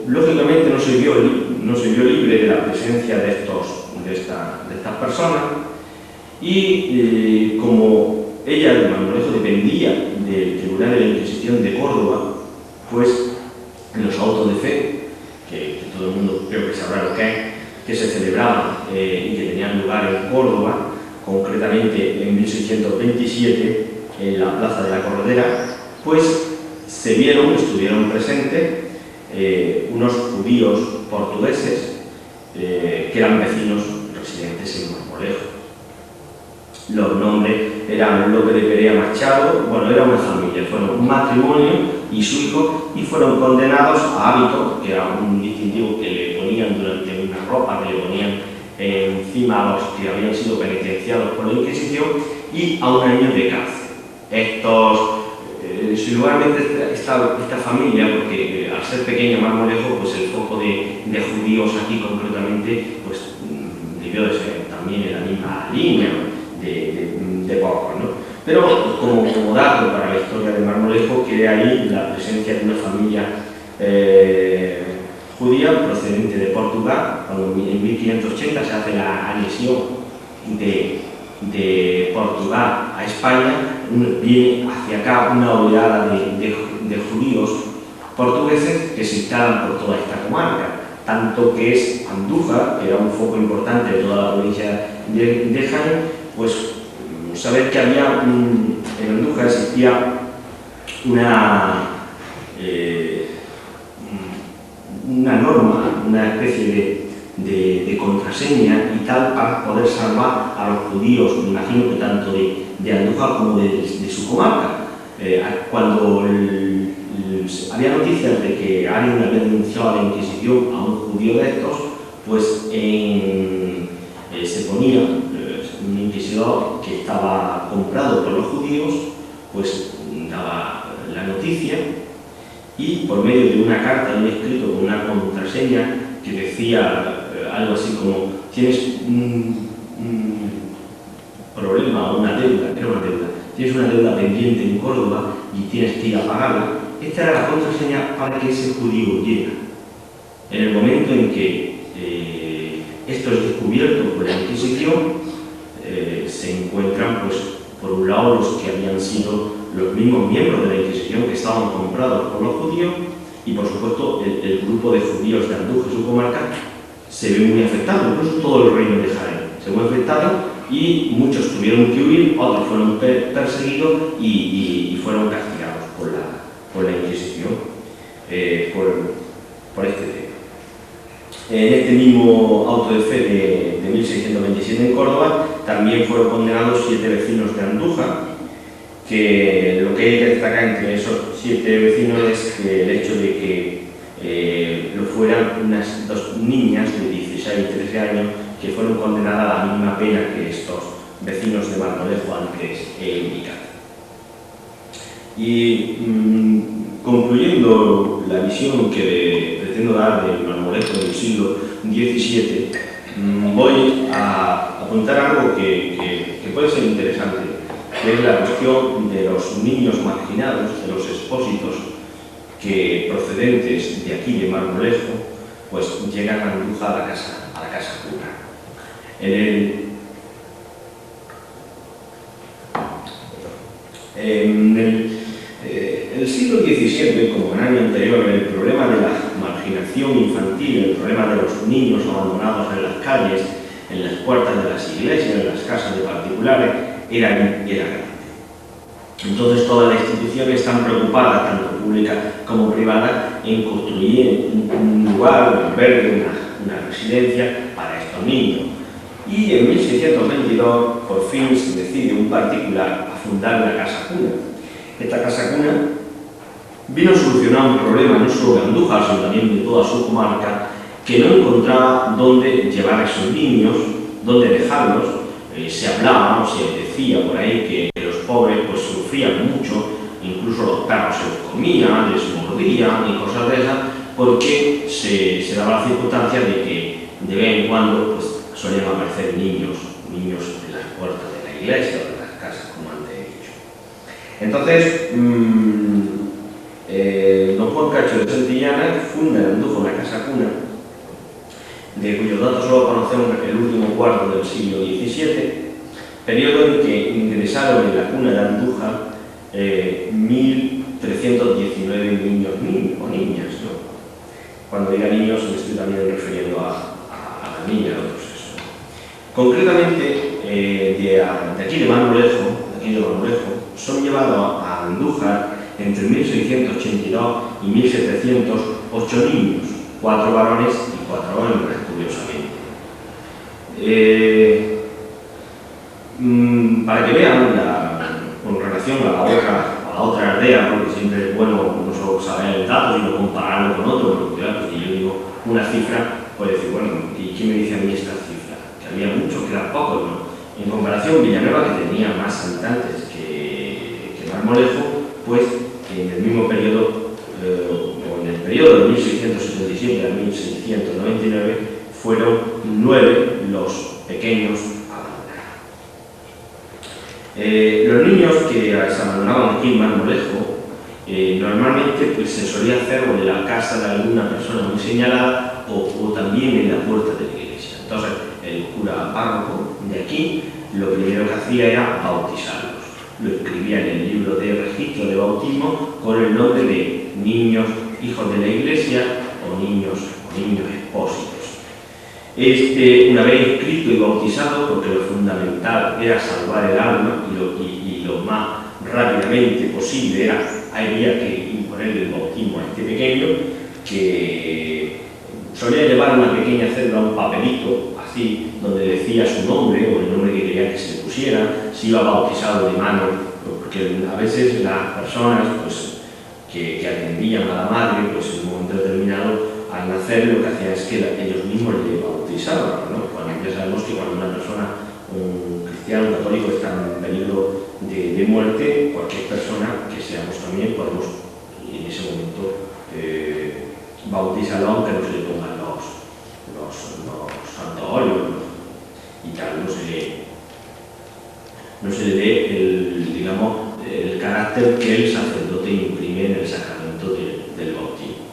lógicamente no se vio libre de la presencia de estas personas, y como ella, de Marmolejo, dependía del Tribunal de la Inquisición de Córdoba, pues en los autos de fe, que todo el mundo creo que sabrá lo que es, que se celebraban y que tenían lugar en Córdoba, concretamente en 1627, en la Plaza de la Corredera, pues estuvieron presentes unos judíos portugueses que eran vecinos residentes en Marmolejo. Los nombres eran López de Perea Machado, era una familia, fueron un matrimonio y su hijo, y fueron condenados a hábito, que era un distintivo que le ponían durante una ropa, que le ponían encima a los que habían sido penitenciados por la Inquisición, y a un año de cárcel. Sin lugar esta familia, porque al ser pequeña Marmolejo, pues el foco de judíos aquí concretamente, pues debió de ser también en la misma línea de pocos, ¿no? Pero como dato para la historia de Marmolejo, quede ahí la presencia de una familia judía procedente de Portugal, cuando en 1580 se hace la anexión de Portugal a España, viene hacia acá una oleada de judíos portugueses que se instalan por toda esta comarca, tanto que es Andújar, que era un foco importante de toda la provincia de Jaén. Pues saber que había en Andújar existía una norma, una especie de contraseña y tal, para poder salvar a los judíos, me imagino que tanto de Andújar como de su comarca. Cuando había noticias de que alguien había denunciado a la Inquisición a un judío de estos, pues se ponía un inquisidor que estaba comprado por los judíos, pues daba la noticia, y por medio de una carta, un escrito con una contraseña que decía algo así como: tienes problema o una deuda, tienes una deuda pendiente en Córdoba y tienes que ir a pagarla, esta era la contraseña para que ese judío huyera. En el momento en que esto es descubierto por la Inquisición, se encuentran, pues, por un lado, los que habían sido los mismos miembros de la Inquisición que estaban comprados por los judíos, y por supuesto el grupo de judíos de Andújar y su comarca se ve muy afectado, incluso todo el reino de Jaén se ve afectado, y muchos tuvieron que huir, otros fueron perseguidos y fueron castigados por la Inquisición por este tema. En este mismo auto de fe de 1627 en Córdoba también fueron condenados 7 vecinos de Andújar, que lo que hay que destacar entre esos 7 vecinos es que el hecho de que lo fueran unas 2 niñas de 16 y 13 años que fueron condenadas a la misma pena que estos vecinos de Marmolejo antes he indicado. Y concluyendo la visión que pretendo dar de Marmolejo del siglo XVII, voy a apuntar algo que puede ser interesante, que es la cuestión de los niños marginados, de los expósitos que procedentes de aquí de Marmolejo, pues llegan a Andújar a la casa cura. En el siglo XVII, como en el año anterior, el problema de la marginación infantil, el problema de los niños abandonados en las calles, en las puertas de las iglesias, en las casas de particulares, era grande. Entonces todas las instituciones están preocupadas, tanto públicas como privadas, en construir un lugar, un albergue, una residencia para estos niños. Y en 1622, por fin, se decide un particular a fundar una casa cuna. Esta casa cuna vino a solucionar un problema no solo de Andújar, sino también de toda su comarca, que no encontraba dónde llevar a esos niños, dónde dejarlos. Se hablaba o se decía por ahí que los pobres pues sufrían mucho, incluso los perros se los comían, les mordían y cosas de esas, porque se daba la circunstancia de que de vez en cuando pues, solían aparecer niños en las puertas de la iglesia o de las casas, como antes he dicho. Entonces, don Juan Cacho de Santillana funda en Andújar una casa cuna, de cuyos datos solo conocemos el último cuarto del siglo XVII, periodo en que ingresaron en la cuna de Andújar 1.319 niños o niñas, ¿no? Cuando diga niños me estoy también refiriendo a las niñas, a otros eso. Concretamente, de aquí de Marmolejo, son llevados a Andújar entre 1682 y 1708 niños, 4 varones y 4 hembras, curiosamente. Para que vean, con relación a la otra aldea, porque siempre es bueno no solo saber el dato, sino compararlo con otro, porque claro, si yo digo una cifra, puede decir, bueno, ¿y quién me dice a mí esta cifra? Que había muchos, que eran pocos, ¿no? En comparación, Villanueva, que tenía más habitantes que Marmolejo, pues en el mismo periodo, o en el periodo de 1677 a 1699, fueron 9 los pequeños abandonados. Los niños que se abandonaban aquí en Marmolejo, normalmente pues, se solía hacer o en la casa de alguna persona muy señalada o también en la puerta de la iglesia. Entonces, el cura párroco de aquí lo primero que hacía era bautizarlos. Lo escribía en el libro de registro de bautismo con el nombre de niños hijos de la iglesia o niños expósitos. Una vez inscrito y bautizado, porque lo fundamental era salvar el alma y lo más rápidamente posible había que imponer el bautismo a este pequeño, que solía llevar una pequeña cédula, un papelito así, donde decía su nombre o el nombre que quería que se le pusiera, si iba bautizado de mano, porque a veces las personas pues, que atendían a la madre, pues en un momento determinado, al nacer lo que hacían es que ellos mismos le bautizaban, ¿no? Cuando ya sabemos que cuando una persona, un cristiano, un católico, está en peligro de muerte, cualquier persona que seamos también podemos en ese momento bautizarlo, aunque no se le pongan los santuarios y tal, no se le no se le dé el carácter que el sacerdote imprime en el sacramento del bautismo.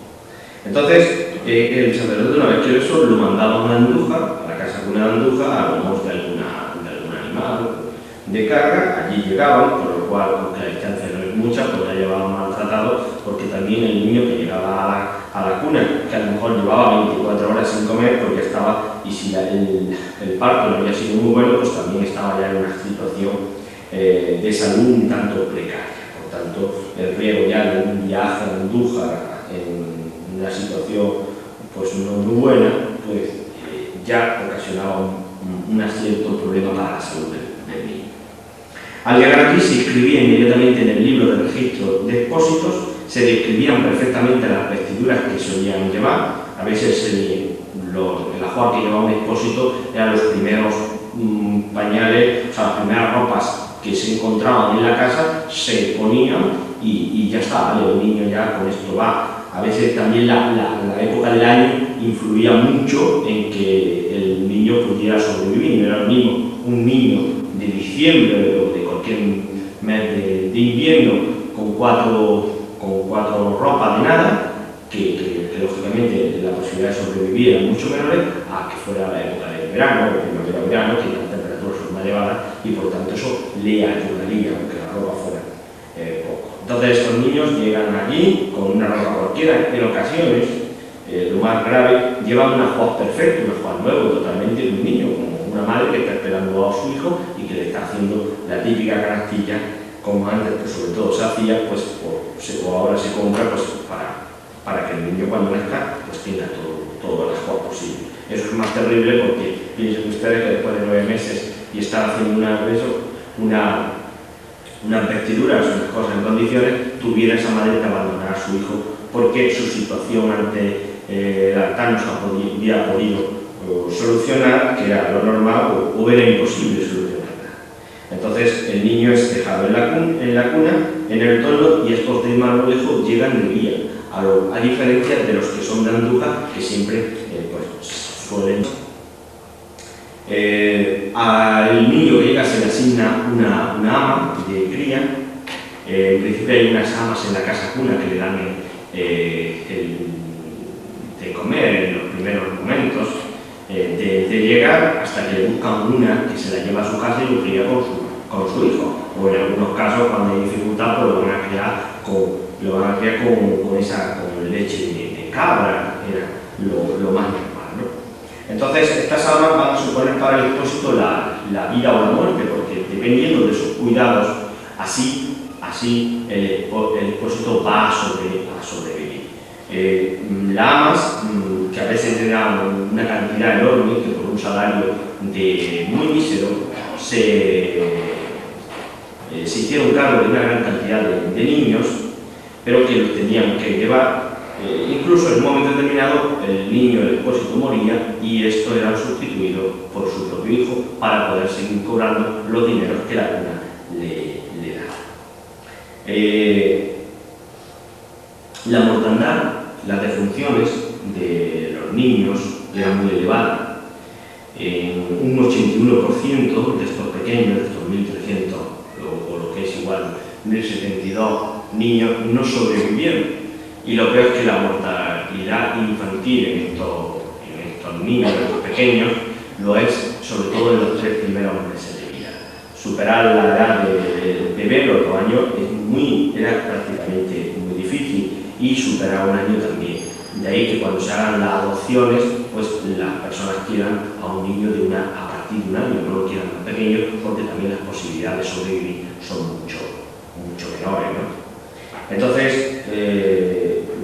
Entonces, el sacerdote, una vez que eso, lo mandaban a Andújar, a la casa cuna de Andújar, a lomos de algún animal de carga. Allí llegaban, por lo cual, aunque la distancia no es mucha, pues ya llevaban maltratados, porque también el niño que llegaba a la cuna, que a lo mejor llevaba 24 horas sin comer, porque estaba, y si el parto no había sido muy bueno, pues también estaba ya en una situación de salud un tanto precaria. Por tanto, el riesgo ya de un viaje a Andújar en una situación pues no muy buena, pues ya ocasionaba un cierto problema para la salud del niño. Al llegar aquí se escribía inmediatamente en el libro de registro de expósitos, se describían perfectamente las vestiduras que solían llevar. A veces el ajuar que llevaba un expósito eran los primeros pañales, o sea, las primeras ropas que se encontraban en la casa, se ponían y ya está, ¿vale? El niño ya con esto va. A veces también la época del año influía mucho en que el niño pudiera sobrevivir. No era lo mismo un niño de diciembre o de cualquier mes de invierno con cuatro ropas de nada, que lógicamente la posibilidad de sobrevivir era mucho menor a que fuera la época del verano, o primavera-verano, que las temperaturas son más elevadas y por tanto eso le ayudaría, aunque la ropa fuera poco. Entonces estos niños llegan allí con una ropa cualquiera, en ocasiones, lo más grave, llevan un ajuar perfecto, un ajuar nuevo totalmente de un niño, como una madre que está esperando a su hijo y que le está haciendo la típica canastilla, como antes, pues sobre todo se hacía, pues, o ahora se compra, pues para que el niño cuando nazca, pues tenga todo el ajuar posible. Eso es más terrible porque piensen ustedes que después de 9 meses y estar haciendo unas vestiduras, unas cosas en condiciones, tuviera esa madre que abandonar a su hijo porque su situación ante el altar no se había podido solucionar, que era lo normal, o era imposible solucionarla. Entonces el niño es dejado en la cuna, en el toldo, y estos de Marmolejo llegan de día, a diferencia de los que son de Andújar, que siempre pues, suelen... al niño que llega se le asigna una ama de cría. En principio hay unas amas en la casa cuna que le dan de comer en los primeros momentos de llegar, hasta que buscan una que se la lleva a su casa y lo cría con su hijo. O en algunos casos, cuando hay dificultad, pues lo van a criar con leche de cabra, era lo más normal, ¿no? Entonces, estas almas van a suponer para el expósito la vida o la muerte, porque dependiendo de sus cuidados, así el expósito va a sobrevivir. Las amas, que a veces le dan una cantidad enorme, que por un salario muy mísero, se hicieron cargo de una gran cantidad de niños, pero que los tenían que llevar. Incluso en un momento determinado el niño, el expósito, moría y esto era sustituido por su propio hijo para poder seguir cobrando los dineros que la cuna le daba. La mortandad, las defunciones de los niños eran muy elevadas. Un 81% de estos pequeños, de estos 1.300 o lo que es igual 1.072 niños, no sobrevivieron. Y lo peor es que la mortalidad infantil en estos niños, en estos pequeños, lo es sobre todo en los 3 primeros meses de vida. Superar la edad de bebé, los 2 años, era prácticamente muy difícil, y superar 1 año también. De ahí que cuando se hagan las adopciones, pues las personas quieran a un niño a partir de 1 año, no lo quieran más pequeño, porque también las posibilidades de sobrevivir son mucho menores, ¿no? Entonces,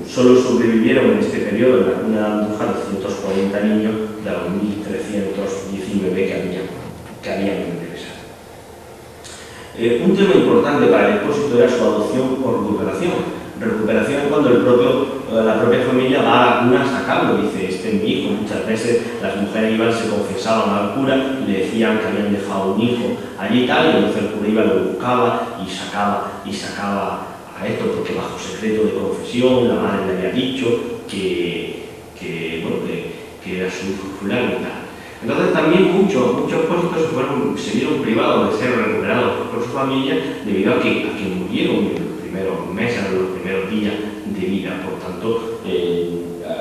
solo sobrevivieron en este periodo en la cuna de Andújar 240 niños de los 1.319 que habían ingresado. Un tema importante para el expósito era su adopción o recuperación. Recuperación es cuando la propia familia va a la cuna a sacarlo, dice, este es mi hijo. Muchas veces las mujeres iban, se confesaban al cura y le decían que habían dejado un hijo allí y tal, y entonces el cura iba, lo buscaba y sacaba a esto, porque bajo secreto de confesión la madre le había dicho que era su hijo fulano y tal. Entonces también muchos expósitos se vieron privados de ser recuperados por su familia debido a que murieron en los primeros meses, en los primeros días de vida. Por tanto,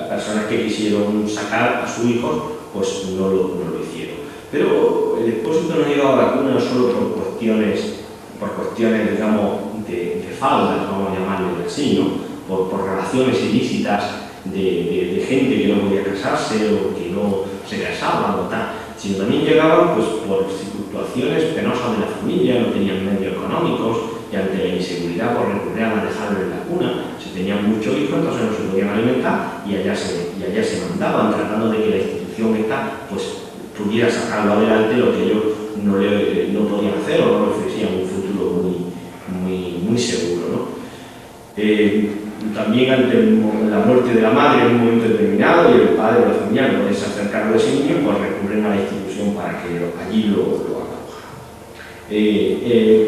personas que quisieron sacar a sus hijos, pues no lo hicieron. Pero el expósito no llegaba a la cuna solo por cuestiones digamos, de faldas, vamos a llamarlo así, ¿no? Por relaciones ilícitas de gente que no podía casarse o que no se casaban o tal, sino también llegaban pues, por situaciones penosas de la familia, no tenían medios económicos y ante la inseguridad pues recurrían a dejarlo en la cuna. Si tenían muchos hijos, entonces no se podían alimentar y allá se mandaban, tratando de que la institución esta pues, pudiera sacarlo adelante, lo que ellos no podían hacer o no ofrecían un futuro muy seguro, ¿no? También ante la muerte de la madre en un momento determinado y el padre o la familia no puede hacer cargo de ese niño, pues recurren a la institución para que allí lo acojan.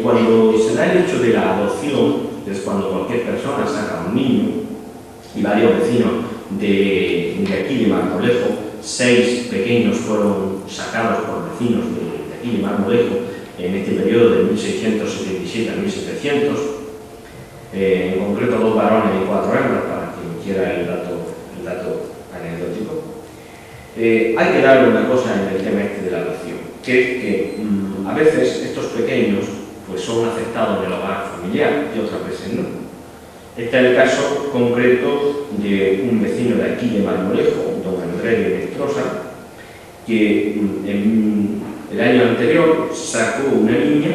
Cuando se da el hecho de la adopción, es cuando cualquier persona saca a un niño, y varios vecinos de aquí de Marmolejo, 6 pequeños fueron sacados por vecinos de aquí de Marmolejo en este periodo de 1677 a 1700, en concreto 2 varones y 4 hembras, para quien quiera el dato anecdótico. Hay que darle una cosa en el tema este de la adopción, que es que a veces estos pequeños pues, son aceptados en el hogar familiar y otras veces no. Este es el caso concreto de un vecino de aquí de Marmolejo, don Andrés de Nestrosa, que en el año anterior sacó una niña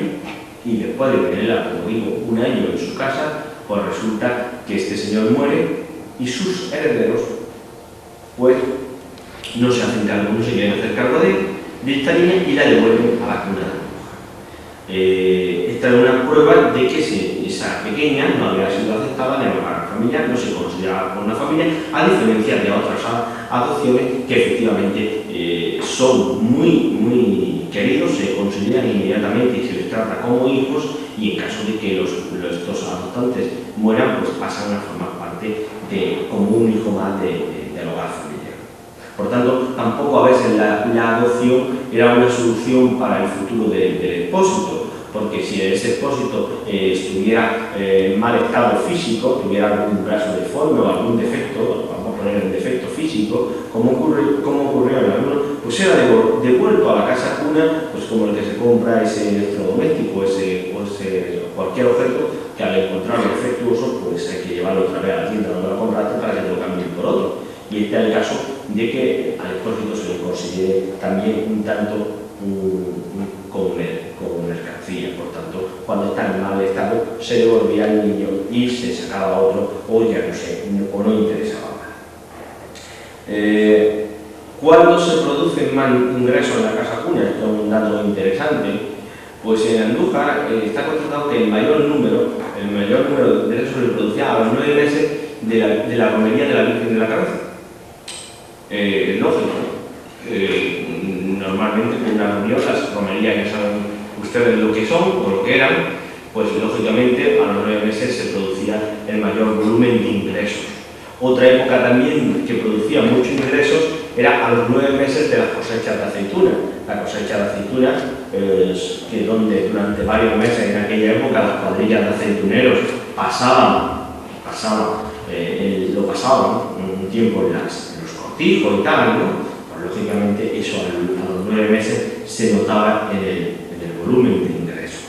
y después de tenerla, como digo, un año en su casa, pues resulta que este señor muere y sus herederos pues no se hacen cargo, no se quieren hacer cargo de esta niña y la devuelven a la cuna de Andújar. Esta es una prueba de que esa pequeña no había sido aceptada en el hogar familiar, no se consideraba como una familia, a diferencia de otras adopciones que efectivamente son muy queridos, se consideran inmediatamente y se les trata como hijos, y en caso de que estos adoptantes mueran, pues pasan a formar parte como un hijo más del hogar familiar. Por tanto, tampoco a veces la adopción era una solución para el futuro del expósito, porque si ese expósito estuviera en mal estado físico, tuviera algún brazo deforme o algún defecto, vamos a poner el defecto físico, como ocurrió en algunos, pues era devuelto a la casa cuna, pues como el que se compra ese electrodoméstico, cualquier objeto que al encontrarlo defectuoso, pues hay que llevarlo otra vez a la tienda donde lo compraste para que te lo cambien por otro. Y este es el caso de que al expósito se le considere también un tanto como mercancía. Por tanto, cuando está en mal estado, se devolvía al niño y se sacaba a otro, o ya no interesaba más. ¿Cuándo se producen más ingresos en la casa cuna? Esto es un dato interesante. Pues en Andújar está constatado que el mayor número de ingresos se producía a los 9 meses de la romería de la Virgen de la Cabeza. Lógico, normalmente con una reunión, las romerías ya saben ustedes lo que son o lo que eran, pues lógicamente a los 9 meses se producía el mayor volumen de ingresos. Otra época también que producía muchos ingresos era a los 9 meses de las cosechas de aceituna. La cosecha de aceituna, que donde durante varios meses en aquella época las cuadrillas de aceituneros pasaban un tiempo en los cortijos y tal, ¿no? Pues lógicamente eso a los 9 meses se notaba en el volumen de ingresos.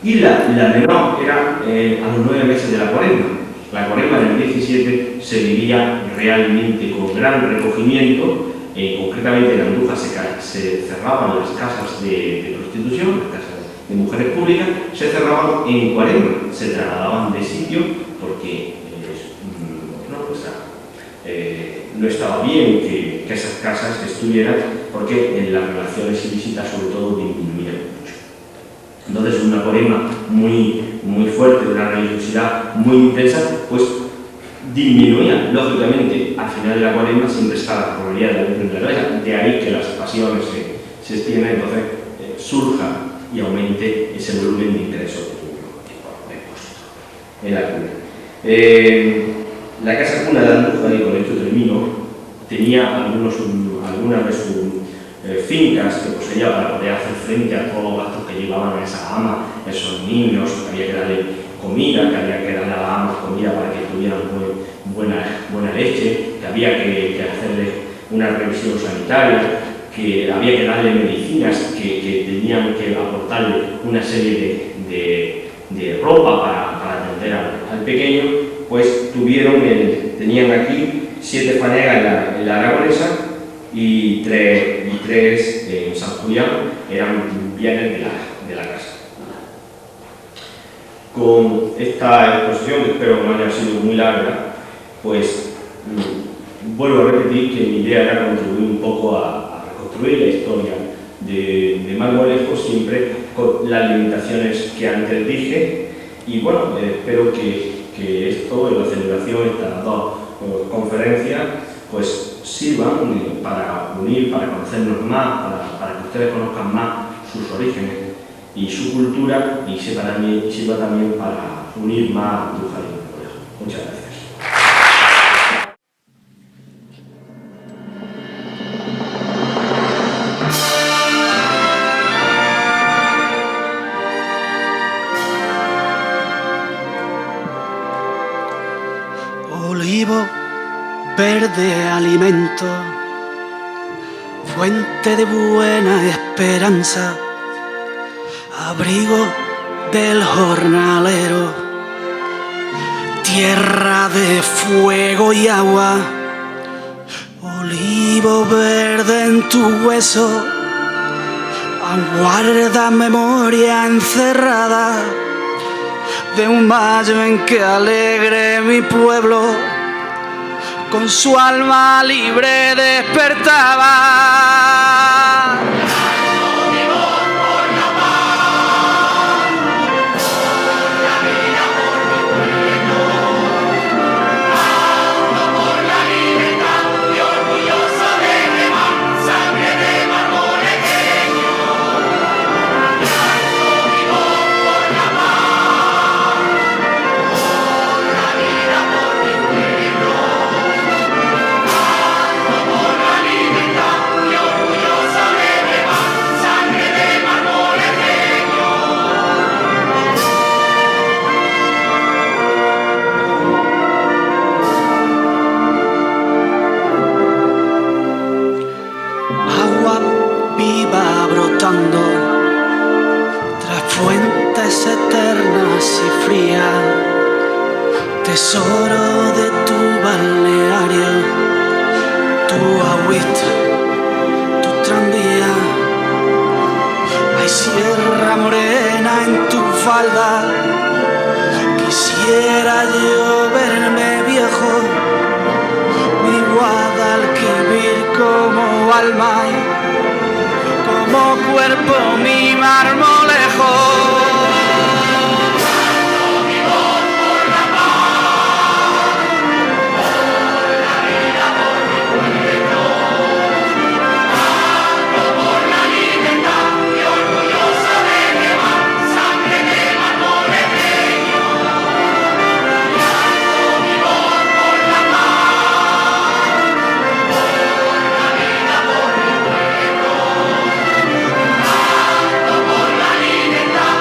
Y la menor era a los 9 meses de la cuaresma. La cuaresma del 17 se vivía realmente con gran recogimiento. Concretamente en Andújar se cerraban las casas de prostitución, las casas de mujeres públicas, se cerraban en cuaresma, se trasladaban de sitio porque no estaba bien que esas casas estuvieran, porque en las relaciones ilícitas sobre todo disminuían mucho. Entonces una cuaresma muy fuerte, una religiosidad muy intensa, pues disminuía, lógicamente, al final de la cuaresma siempre está la probabilidad de la Virgen de la Cabeza, de ahí que las pasiones se extiendan, entonces surja y aumente ese volumen de ingresos en la cuna. La casa cuna de Andújar, y con esto termino, tenía algunas de sus fincas que poseía para poder hacer frente a todos los gastos que llevaban a esas amas, esos niños, que había que darle comida, que había que darle a las amas comida para que tuvieran buena leche, que había que hacerle una revisión sanitaria, que había que darle medicinas, que tenían que aportarle una serie de ropa para atender al pequeño, pues tenían aquí 7 fanegas en la Aragonesa y tres en San Julián, eran bienes de la casa. Con esta exposición, que espero que no haya sido muy larga, pues vuelvo a repetir que mi idea era contribuir un poco a reconstruir la historia de Marmolejo, siempre con las limitaciones que antes dije, y bueno, espero que esto, en la celebración de estas 2 conferencias, pues sirvan para unir, para conocernos más, para que ustedes conozcan más sus orígenes y su cultura, y sirva también para unir más a Andújar y Marmolejo. Muchas gracias. Olivo, verde alimento, fuente de buena esperanza, abrigo del jornalero, tierra de fuego y agua. Olivo verde en tu hueso, aguarda memoria encerrada de un mayo en que alegre mi pueblo con su alma libre despertaba. Tras fuentes eternas y frías, tesoro de tu balneario, tu agüita, tu tranvía. Hay sierra morena en tu falda, quisiera yo verme viejo, mi Guadalquivir como alma, como cuerpo mi Marmolejo. Por la libertad